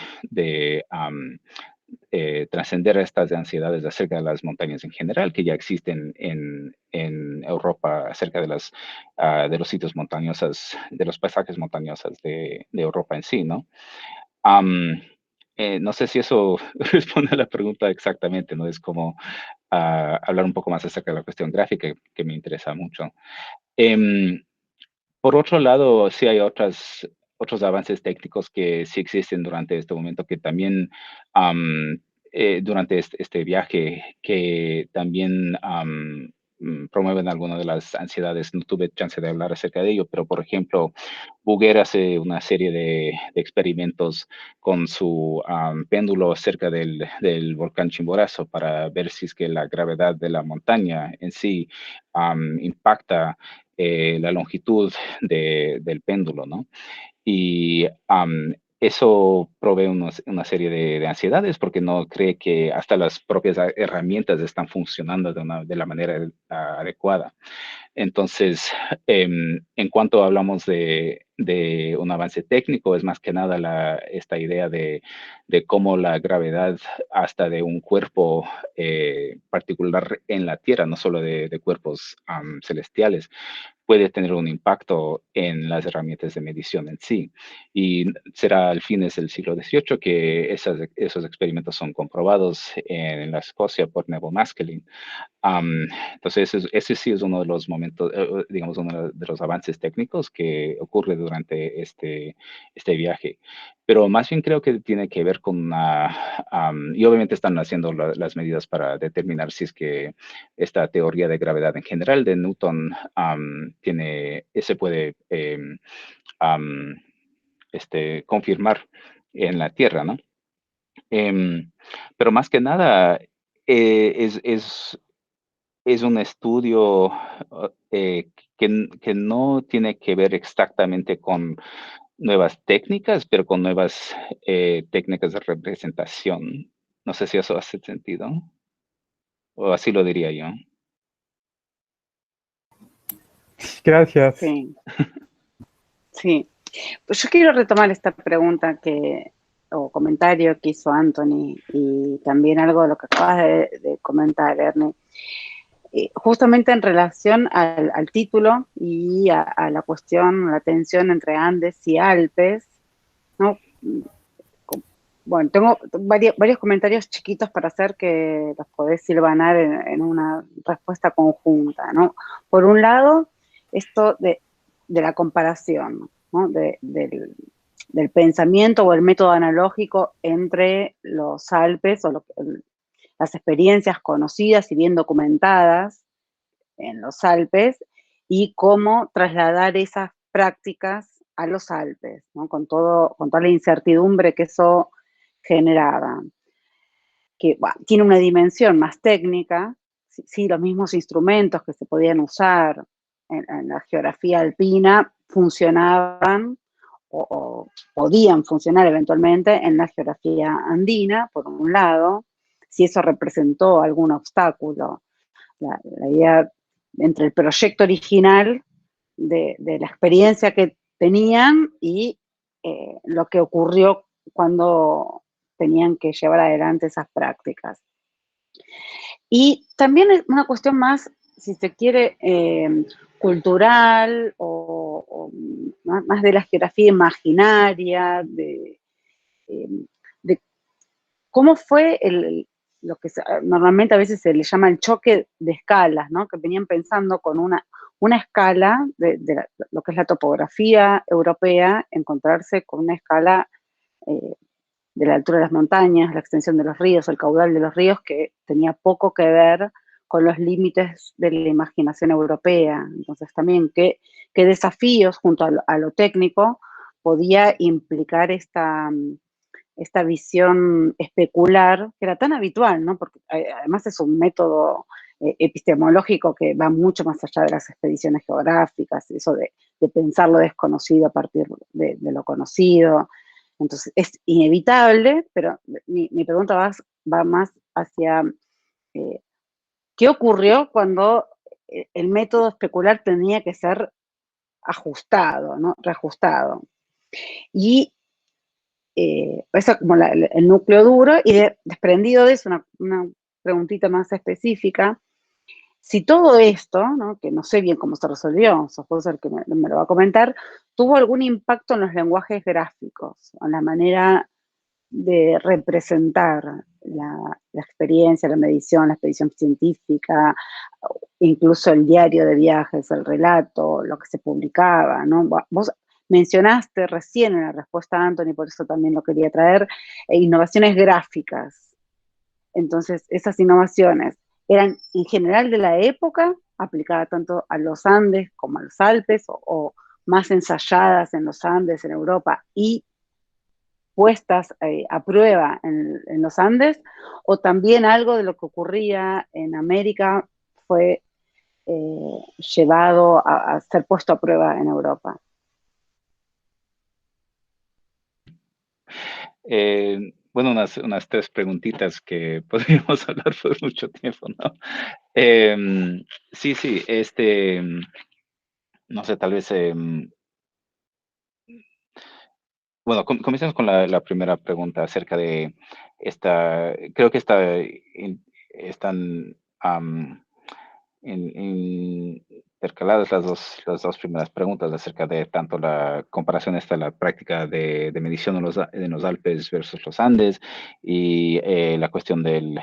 trascender estas ansiedades acerca de las montañas en general, que ya existen en Europa acerca de los sitios montañosos, de los paisajes montañosos de Europa en sí, ¿no? Am, no sé si eso responde a la pregunta exactamente, ¿no? Es como hablar un poco más acerca de la cuestión gráfica que me interesa mucho. Em, por otro lado, sí hay otros avances técnicos que sí existen durante este momento, que también durante este viaje, que también promueven algunas de las ansiedades. No tuve chance de hablar acerca de ello, pero por ejemplo, Bouguer hace una serie de experimentos con su péndulo cerca del volcán Chimborazo para ver si es que la gravedad de la montaña en sí impacta la longitud del péndulo, ¿no? Y eso provee una serie de ansiedades porque no cree que hasta las propias herramientas están funcionando de la manera adecuada. Entonces, en cuanto hablamos de un avance técnico, es más que nada esta idea de cómo la gravedad hasta de un cuerpo particular en la Tierra, no solo de cuerpos celestiales, puede tener un impacto en las herramientas de medición en sí. Y será al fines del siglo XVIII que esos experimentos son comprobados en la Escocia por Neville Maskelyne. Entonces, ese sí es uno de los momentos, digamos, uno de los avances técnicos que ocurre durante este viaje. Pero más bien creo que tiene que ver con y obviamente están haciendo las medidas para determinar si es que esta teoría de gravedad en general de Newton se puede confirmar en la Tierra, ¿no? Pero más que nada, es un estudio que no tiene que ver exactamente con nuevas técnicas, pero con nuevas técnicas de representación. No sé si eso hace sentido, o así lo diría yo. Gracias. Sí, sí. Pues yo quiero retomar esta pregunta o comentario que hizo Anthony y también algo de lo que acabas de comentar, Ernie. Justamente en relación al título y a la cuestión, la tensión entre Andes y Alpes, ¿no? Bueno, tengo varios comentarios chiquitos para hacer que los podés hilvanar en una respuesta conjunta, ¿no? Por un lado, esto de la comparación, ¿no? Del pensamiento o el método analógico entre los Alpes o las experiencias conocidas y bien documentadas en los Alpes y cómo trasladar esas prácticas a los Alpes, ¿no? Con toda la incertidumbre que eso generaba, que tiene una dimensión más técnica, sí, los mismos instrumentos que se podían usar en la geografía alpina funcionaban o podían funcionar eventualmente en la geografía andina, por un lado, si eso representó algún obstáculo. La idea entre el proyecto original de la experiencia que tenían y lo que ocurrió cuando tenían que llevar adelante esas prácticas. Y también es una cuestión más, si se quiere, cultural o más de la geografía imaginaria, de cómo fue lo que normalmente a veces se le llama el choque de escalas, ¿no? Que venían pensando con una escala de lo que es la topografía europea, encontrarse con una escala de la altura de las montañas, la extensión de los ríos, el caudal de los ríos, que tenía poco que ver con los límites de la imaginación europea. Entonces también qué desafíos junto a lo técnico podía implicar esta visión especular, que era tan habitual, ¿no? Porque además es un método epistemológico que va mucho más allá de las expediciones geográficas, eso de pensar lo desconocido a partir de lo conocido. Entonces es inevitable, pero mi pregunta va más hacia qué ocurrió cuando el método especular tenía que ser ajustado, ¿no? Reajustado. Y eso como el núcleo duro, y desprendido de eso, una preguntita más específica. Si todo esto, ¿no? Que no sé bien cómo se resolvió, sos vos el que me lo va a comentar, tuvo algún impacto en los lenguajes gráficos, en la manera de representar la experiencia, la medición, la expedición científica, incluso el diario de viajes, el relato, lo que se publicaba, ¿no? Vos mencionaste recién en la respuesta a Anthony, por eso también lo quería traer, innovaciones gráficas. Entonces, esas innovaciones eran en general de la época, aplicadas tanto a los Andes como a los Alpes, o más ensayadas en los Andes, en Europa, y puestas a prueba en los Andes, o también algo de lo que ocurría en América fue llevado a ser puesto a prueba en Europa. Bueno, unas 3 preguntitas que podríamos hablar por mucho tiempo, ¿no? Sí, sí, no sé, tal vez, bueno, comencemos con la primera pregunta acerca de creo que están intercaladas las dos primeras preguntas acerca de tanto la comparación la práctica de medición en los Alpes versus los Andes y la cuestión del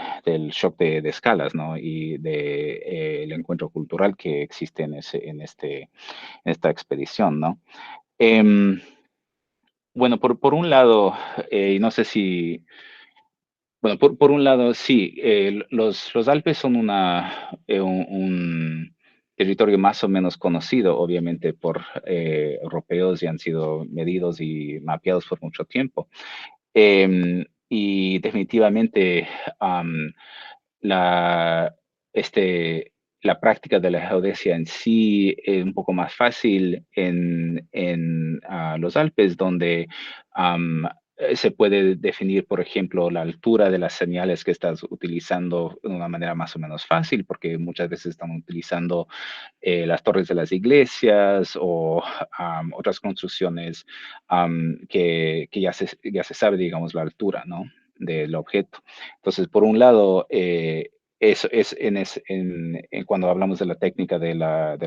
shock de escalas, ¿no? Y el encuentro cultural que existe en esta expedición, ¿no? Em, bueno, por un lado, y no sé si, bueno, por un lado, sí, los Alpes son un territorio más o menos conocido, obviamente, por europeos y han sido medidos y mapeados por mucho tiempo. Y definitivamente la, este, la práctica de la geodesia en sí es un poco más fácil en los Alpes, donde se puede definir, por ejemplo, la altura de las señales que estás utilizando de una manera más o menos fácil, porque muchas veces están utilizando las torres de las iglesias o otras construcciones que ya se sabe, digamos, la altura, ¿no? Del objeto. Entonces, por un lado, eso es cuando hablamos de la técnica de la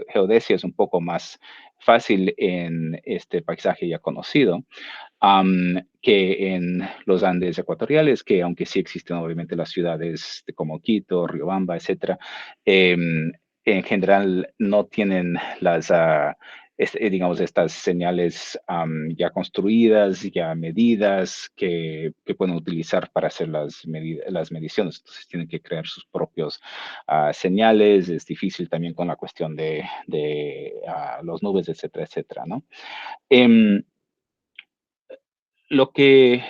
geodesia, es un poco más fácil en este paisaje ya conocido que en los Andes ecuatoriales, que aunque sí existen obviamente las ciudades como Quito, Riobamba, etcétera, en general no tienen digamos, estas señales ya construidas, ya medidas, que pueden utilizar para hacer las mediciones. Entonces tienen que crear sus propios señales. Es difícil también con la cuestión de los nubes, etcétera, etcétera, ¿no? Em, lo que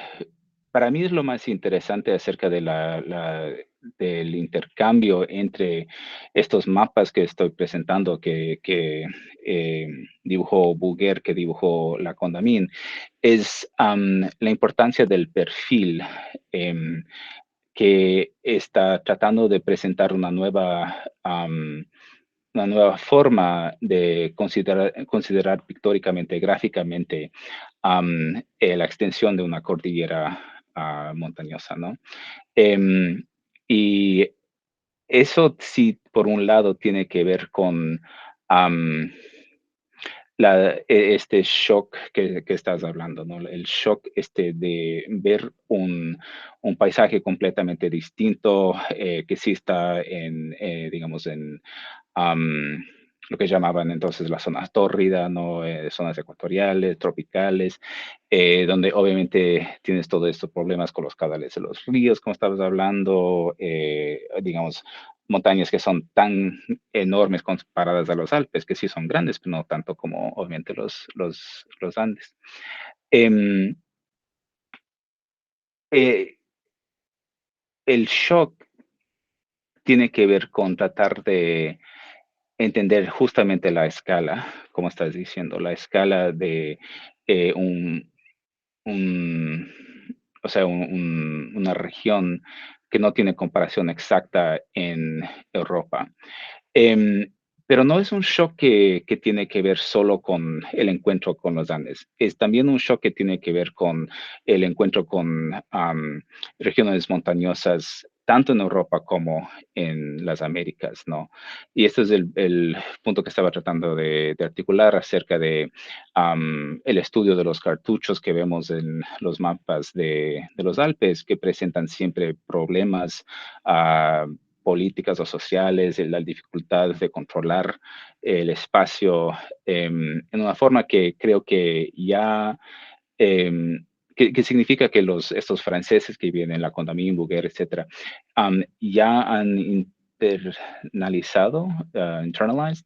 para mí es lo más interesante acerca del intercambio entre estos mapas que estoy presentando, que dibujó Bouguer, que dibujó la Condamine, es la importancia del perfil que está tratando de presentar una nueva forma de considerar pictóricamente, gráficamente, la extensión de una cordillera montañosa, ¿no? Y eso sí, por un lado, tiene que ver con este shock que estás hablando, ¿no? El shock de ver un paisaje completamente distinto, que sí está digamos, am, lo que llamaban entonces las zonas tórridas, ¿no? Zonas ecuatoriales, tropicales, donde obviamente tienes todos estos problemas con los caudales de los ríos, como estabas hablando, digamos, montañas que son tan enormes comparadas a los Alpes, que sí son grandes, pero no tanto como obviamente los Andes. Em, eh, el shock tiene que ver con tratar de entender justamente la escala, como estás diciendo, la escala de eh, un, un- o sea, una región que no tiene comparación exacta en Europa. Em, pero no es un shock que tiene que ver solo con el encuentro con los Andes, es también un shock que tiene que ver con el encuentro con regiones montañosas, tanto en Europa como en las Américas, ¿no? Y este es el punto que estaba tratando de articular acerca de el estudio de los cartuchos que vemos en los mapas de los Alpes, que presentan siempre problemas políticas o sociales, la dificultad de controlar el espacio en una forma que creo que ya, que significa que estos franceses que vienen, la Condamine, Bouguer, etcétera, ya han internalizado, internalized,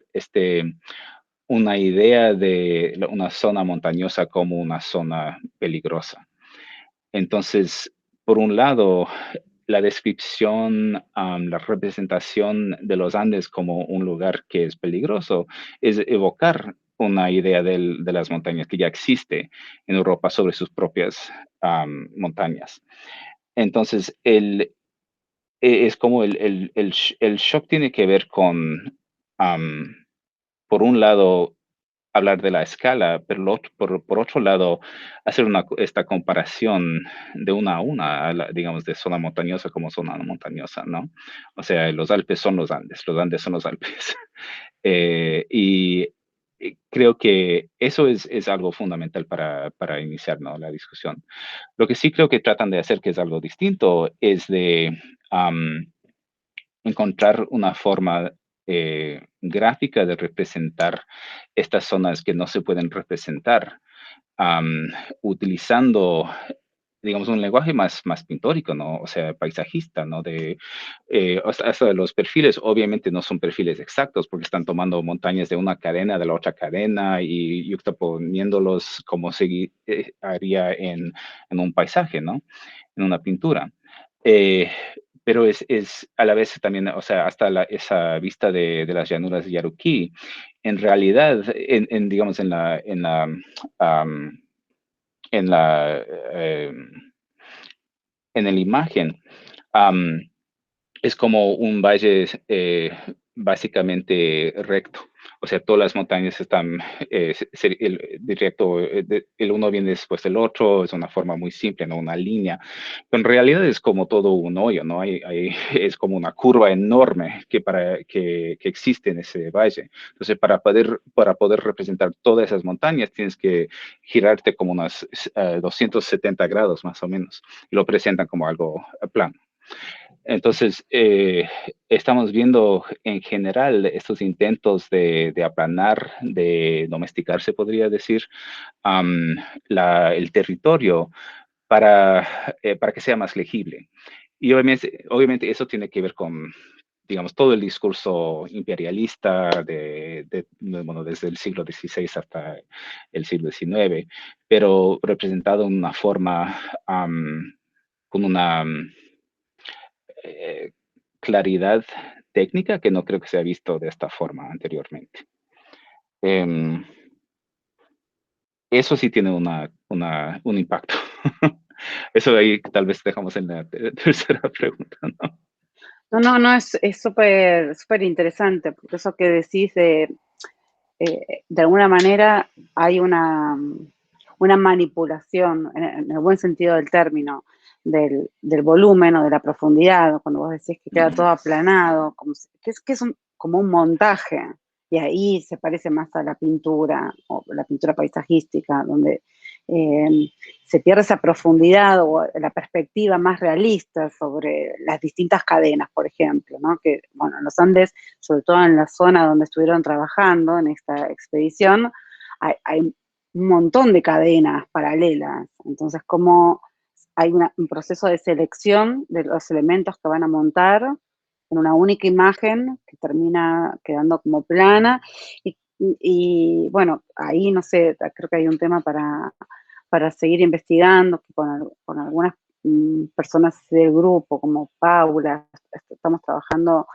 una idea de una zona montañosa como una zona peligrosa. Entonces, por un lado, la descripción, la representación de los Andes como un lugar que es peligroso, es evocar una idea de las montañas que ya existe en Europa sobre sus propias montañas. Entonces, es como el shock tiene que ver con, por un lado, hablar de la escala, pero por otro lado, hacer esta comparación de una a una, digamos, de zona montañosa como zona no montañosa, ¿no? O sea, los Alpes son los Andes son los Alpes. Y creo que eso es algo fundamental para iniciar, ¿no?, la discusión. Lo que sí creo que tratan de hacer, que es algo distinto, es de encontrar una forma gráfica de representar estas zonas que no se pueden representar, utilizando, digamos, un lenguaje más pintórico, ¿no? O sea, paisajista, ¿no? Hasta los perfiles, obviamente no son perfiles exactos, porque están tomando montañas de una cadena, de la otra cadena, y yuxtaponiéndolos como se haría en un paisaje, ¿no? En una pintura. Pero es a la vez también, o sea, hasta esa vista de las llanuras de Yaruquí, en realidad, digamos, en la en la imagen, es como un valle básicamente recto. O sea, todas las montañas están directo, el uno viene después del otro, es una forma muy simple, ¿no? Una línea. Pero en realidad es como todo un hoyo, ¿no? Es como una curva enorme que existe en ese valle. Entonces, para poder representar todas esas montañas, tienes que girarte como unos 270 grados más o menos. Y lo presentan como algo plano. Entonces, estamos viendo en general estos intentos de aplanar, de domesticar, se podría decir, el territorio para que sea más legible. Y obviamente eso tiene que ver con, digamos, todo el discurso imperialista bueno, desde el siglo XVI hasta el siglo XIX, pero representado en una forma con una claridad técnica que no creo que se ha visto de esta forma anteriormente. Eso sí tiene un impacto. Eso ahí tal vez dejamos en la tercera pregunta, ¿no? No, es súper interesante, porque eso que decís de alguna manera hay una manipulación, en el buen sentido del término, del volumen o de la profundidad, cuando vos decís que queda todo aplanado, que es como un montaje, y ahí se parece más a la pintura, o la pintura paisajística, donde se pierde esa profundidad o la perspectiva más realista sobre las distintas cadenas, por ejemplo, ¿no? Que, bueno, en los Andes, sobre todo en la zona donde estuvieron trabajando en esta expedición, hay un montón de cadenas paralelas. Entonces, como hay un proceso de selección de los elementos que van a montar en una única imagen que termina quedando como plana. Y bueno, ahí no sé, creo que hay un tema para seguir investigando, que con algunas personas del grupo, como Paula, estamos trabajando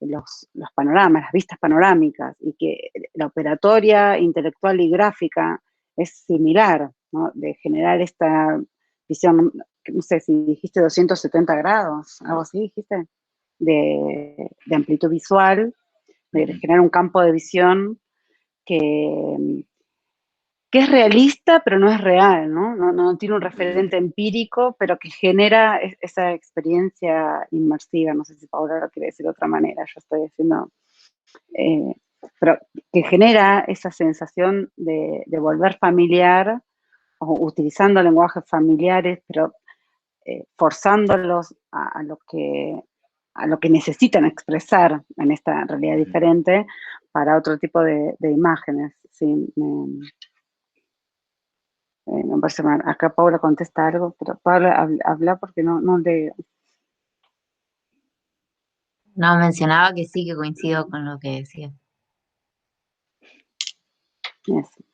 los panoramas, las vistas panorámicas, y que la operatoria intelectual y gráfica es similar, ¿no? De generar esta visión, no sé si dijiste 270 grados, algo así dijiste, de amplitud visual, de generar un campo de visión que es realista, pero no es real, ¿no? No tiene un referente empírico, pero que genera esa experiencia inmersiva. No sé si Paula lo quiere decir de otra manera, yo estoy diciendo, pero que genera esa sensación de volver familiar, o utilizando lenguajes familiares, pero forzándolos a lo que necesitan expresar en esta realidad diferente para otro tipo de imágenes. Sí, me parece mal. Acá Paula contesta algo, pero Paula, habla porque no leo. No, mencionaba que sí, que coincido con lo que decía. Eso.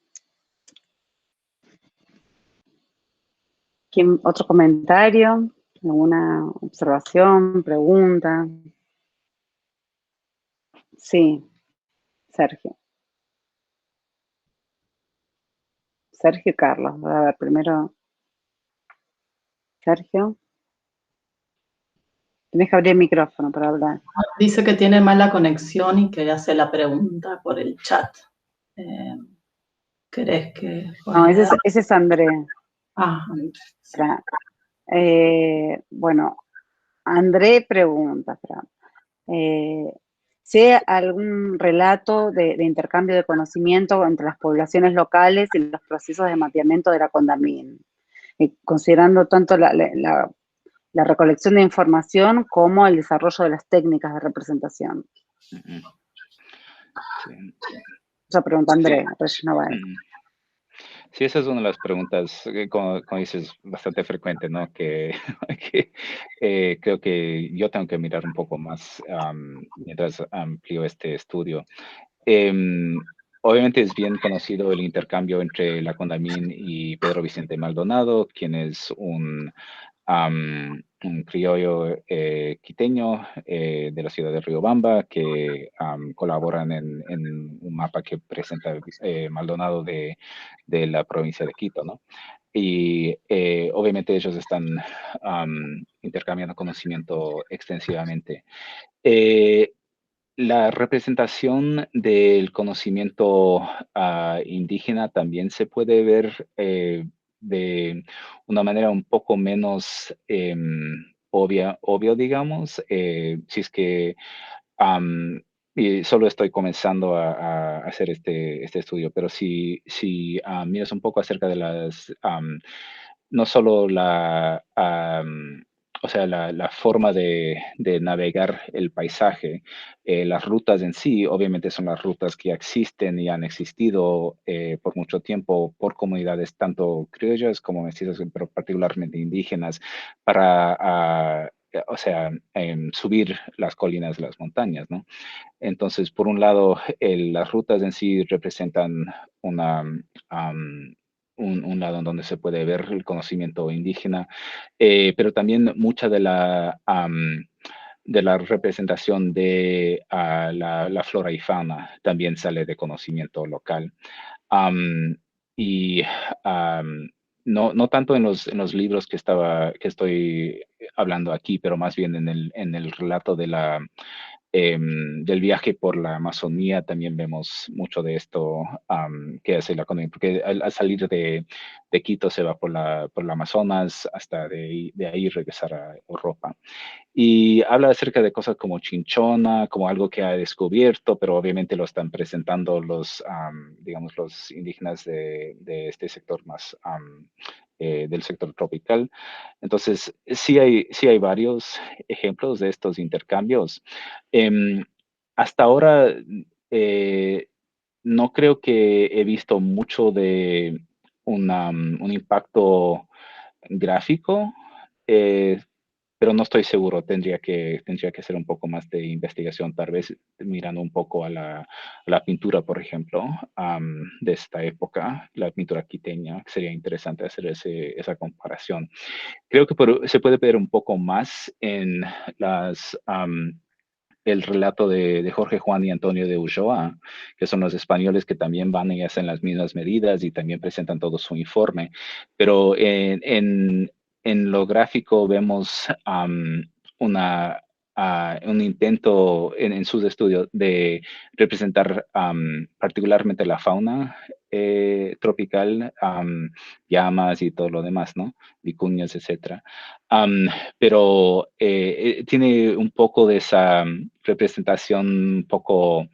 ¿Otro comentario? ¿Alguna observación, pregunta? Sí, Sergio. Sergio y Carlos. A ver, primero, Sergio. Tenés que abrir el micrófono para hablar. Dice que tiene mala conexión y que hace la pregunta por el chat. ¿Querés que...? No, ese es André. Ah, Bueno, André pregunta, si hay algún relato de intercambio de conocimiento entre las poblaciones locales y los procesos de mapeamiento de la Condamine, considerando tanto la recolección de información como el desarrollo de las técnicas de representación. Sí. Esa pregunta André, Reyes Navarro. Sí, esa es una de las preguntas, como dices, bastante frecuente, ¿no? Que creo que yo tengo que mirar un poco más mientras amplío este estudio. Obviamente es bien conocido el intercambio entre la Condamine y Pedro Vicente Maldonado, quien es un criollo quiteño de la ciudad de Riobamba, que colaboran en un mapa que presenta Maldonado de la provincia de Quito, ¿no? Y obviamente ellos están intercambiando conocimiento extensivamente. La representación del conocimiento indígena también se puede ver de una manera un poco menos obvio, digamos, si es que y solo estoy comenzando a hacer este estudio, pero si miras un poco acerca de las, no solo o sea, la forma de navegar el paisaje, las rutas en sí, obviamente son las rutas que ya existen y han existido por mucho tiempo por comunidades tanto criollas como mestizas, pero particularmente indígenas, para, o sea, subir las colinas, las montañas, ¿no? Entonces, por un lado, las rutas en sí representan un lado en donde se puede ver el conocimiento indígena, pero también mucha de la representación de la flora y fauna también sale de conocimiento local. Y no tanto en los libros que estoy hablando aquí, pero más bien en el relato del viaje por la Amazonía también vemos mucho de esto que hace la Condamine, porque al salir de Quito se va por la Amazonas hasta de ahí regresar a Europa. Y habla acerca de cosas como Chinchona, como algo que ha descubierto, pero obviamente lo están presentando digamos, los indígenas de este sector más del sector tropical. Entonces, sí hay varios ejemplos de estos intercambios. Hasta ahora, no creo que he visto mucho de un impacto gráfico, pero no estoy seguro. Tendría que hacer un poco más de investigación, tal vez mirando un poco a la pintura, por ejemplo, de esta época, la pintura quiteña. Sería interesante hacer esa comparación. Creo que se puede ver un poco más en el relato de Jorge Juan y Antonio de Ulloa, que son los españoles que también van y hacen las mismas medidas y también presentan todo su informe. Pero en lo gráfico vemos un intento en sus estudios de representar particularmente la fauna tropical, llamas y todo lo demás, ¿no? Vicuñas, etcétera. Pero tiene un poco de esa representación un poco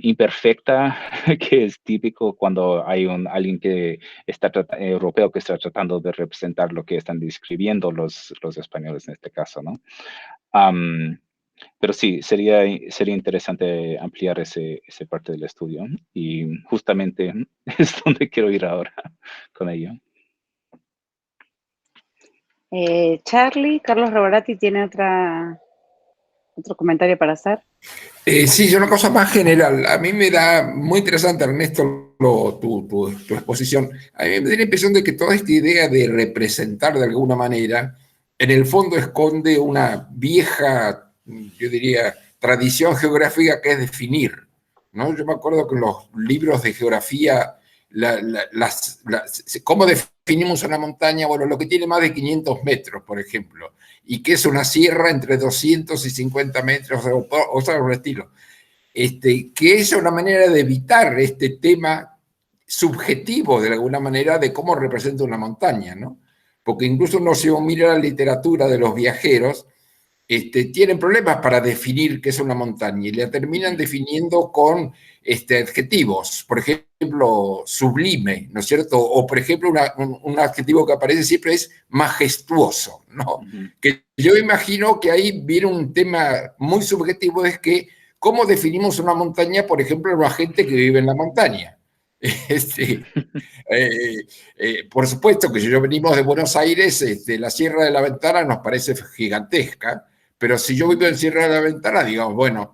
imperfecta, que es típico cuando hay alguien que está europeo que está tratando de representar lo que están describiendo los españoles en este caso, ¿no? Pero sí, sería interesante ampliar ese parte del estudio y justamente es donde quiero ir ahora con ello. Charlie, Carlos Robarati tiene otro comentario para hacer. Sí, una cosa más general. A mí me da muy interesante, Ernesto, tu exposición. A mí me da la impresión de que toda esta idea de representar de alguna manera, en el fondo esconde una vieja, yo diría, tradición geográfica que es definir, ¿no? Yo me acuerdo que en los libros de geografía ¿cómo definimos una montaña? Bueno, lo que tiene más de 500 metros, por ejemplo, y que es una sierra entre 250 metros o sea, por el estilo. Que es una manera de evitar este tema subjetivo, de alguna manera, de cómo representa una montaña, ¿no? Porque incluso uno, si uno mira la literatura de los viajeros, tienen problemas para definir qué es una montaña y la terminan definiendo con adjetivos, por ejemplo, sublime, ¿no es cierto? O, por ejemplo, un adjetivo que aparece siempre es majestuoso, ¿no? Que yo imagino que ahí viene un tema muy subjetivo, es que cómo definimos una montaña, por ejemplo, a la gente que vive en la montaña. Por supuesto que si yo venimos de Buenos Aires, la Sierra de la Ventana nos parece gigantesca, pero si yo vivo en Sierra de la Ventana, digamos, bueno,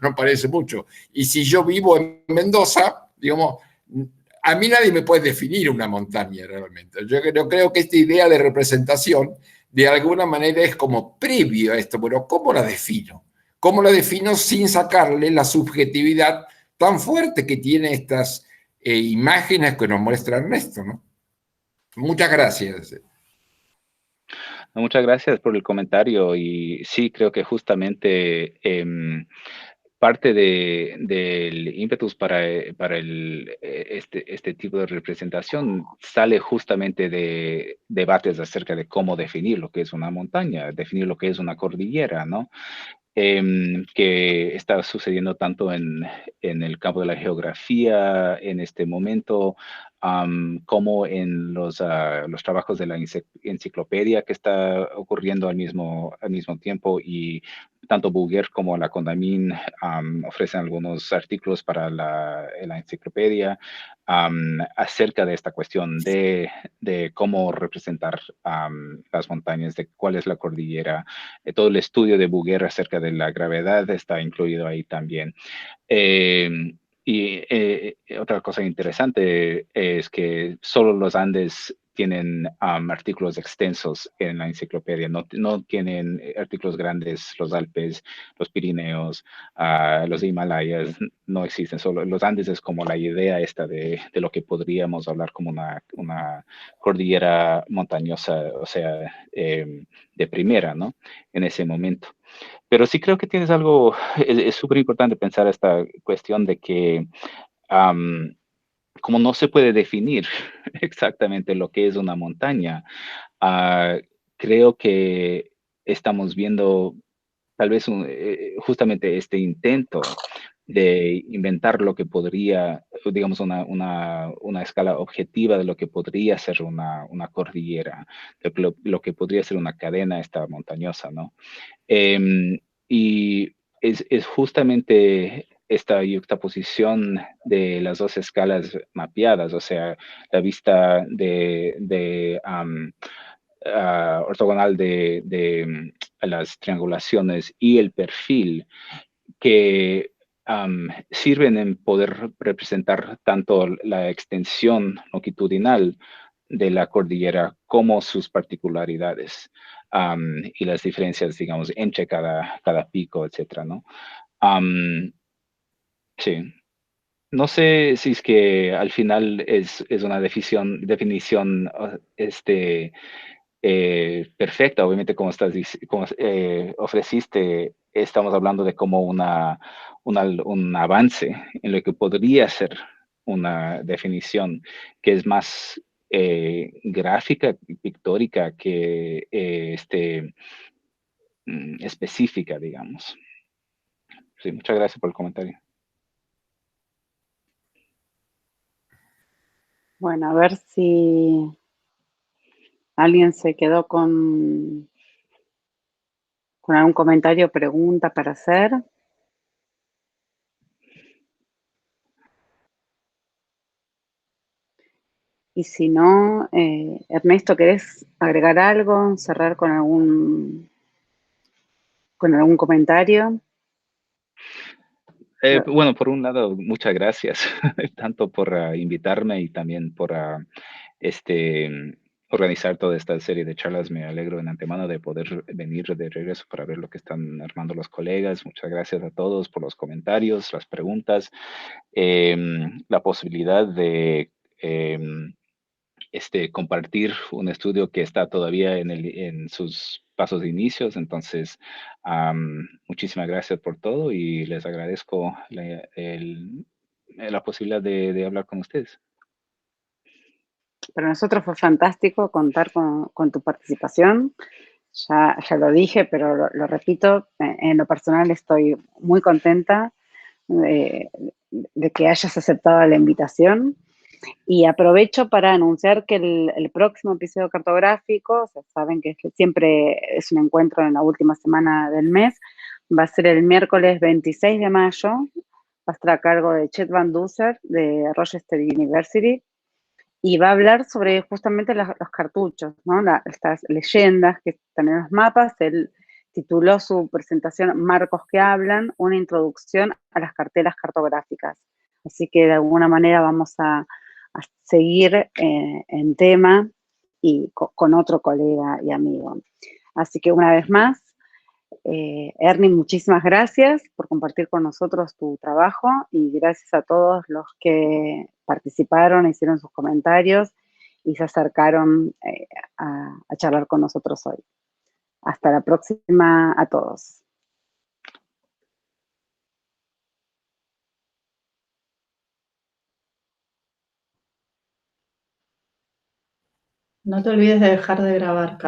no parece mucho. Y si yo vivo en Mendoza, digamos, a mí nadie me puede definir una montaña realmente. Yo creo que esta idea de representación, de alguna manera, es como previo a esto. Bueno, ¿cómo la defino? ¿Cómo la defino sin sacarle la subjetividad tan fuerte que tiene estas imágenes que nos muestra Ernesto, ¿no? Muchas gracias. Muchas gracias por el comentario y sí, creo que justamente parte del ímpetus para este tipo de representación sale justamente de debates acerca de cómo definir lo que es una montaña, definir lo que es una cordillera, ¿no? Que está sucediendo tanto en el campo de la geografía en este momento, como en los trabajos de la enciclopedia que está ocurriendo al mismo tiempo, y tanto Bouguer como la Condamine ofrecen algunos artículos para la enciclopedia acerca de esta cuestión de cómo representar las montañas, de cuál es la cordillera. Todo el estudio de Bouguer acerca de la gravedad está incluido ahí también. Otra cosa interesante es que solo los Andes tienen artículos extensos en la enciclopedia, no tienen artículos grandes, los Alpes, los Pirineos, los Himalayas, no existen, solo los Andes es como la idea esta de lo que podríamos hablar como una cordillera montañosa, o sea, de primera, ¿no? En ese momento. Pero sí creo que tienes algo, es súper importante pensar esta cuestión de que como no se puede definir exactamente lo que es una montaña, creo que estamos viendo tal vez justamente este intento de inventar lo que podría, digamos, una escala objetiva de lo que podría ser una cordillera, lo que podría ser una cadena esta montañosa, ¿no? Y es justamente esta yuxtaposición de las dos escalas mapeadas, o sea, la vista ortogonal de las triangulaciones y el perfil que sirven en poder representar tanto la extensión longitudinal de la cordillera como sus particularidades y las diferencias, digamos, entre cada pico, etcétera, ¿no? Sí. No sé si es que al final es una definición perfecta. Obviamente, como ofreciste, estamos hablando de como un avance en lo que podría ser una definición que es más gráfica y pictórica que específica, digamos. Sí, muchas gracias por el comentario. Bueno, a ver si alguien se quedó con algún comentario o pregunta para hacer. Y si no, Ernesto, ¿querés agregar algo? ¿Cerrar con algún comentario? Bueno, por un lado, muchas gracias, tanto por invitarme y también por organizar toda esta serie de charlas. Me alegro en antemano de poder venir de regreso para ver lo que están armando los colegas. Muchas gracias a todos por los comentarios, las preguntas, la posibilidad de compartir un estudio que está todavía en sus pasos de inicios. Entonces, muchísimas gracias por todo y les agradezco la posibilidad de hablar con ustedes. Para nosotros fue fantástico contar con tu participación. Ya lo dije, pero lo repito, en lo personal estoy muy contenta de que hayas aceptado la invitación. Y aprovecho para anunciar que el próximo episodio cartográfico, o sea, saben que siempre es un encuentro en la última semana del mes, va a ser el miércoles 26 de mayo, va a estar a cargo de Chet Van Duser de Rochester University, y va a hablar sobre justamente los cartuchos, ¿no? Estas leyendas que están en los mapas. Él tituló su presentación Marcos que hablan, una introducción a las cartelas cartográficas. Así que de alguna manera vamos a seguir en tema y con otro colega y amigo. Así que una vez más, Ernie, muchísimas gracias por compartir con nosotros tu trabajo y gracias a todos los que participaron, hicieron sus comentarios y se acercaron a charlar con nosotros hoy. Hasta la próxima a todos. No te olvides de dejar de grabar, Cas.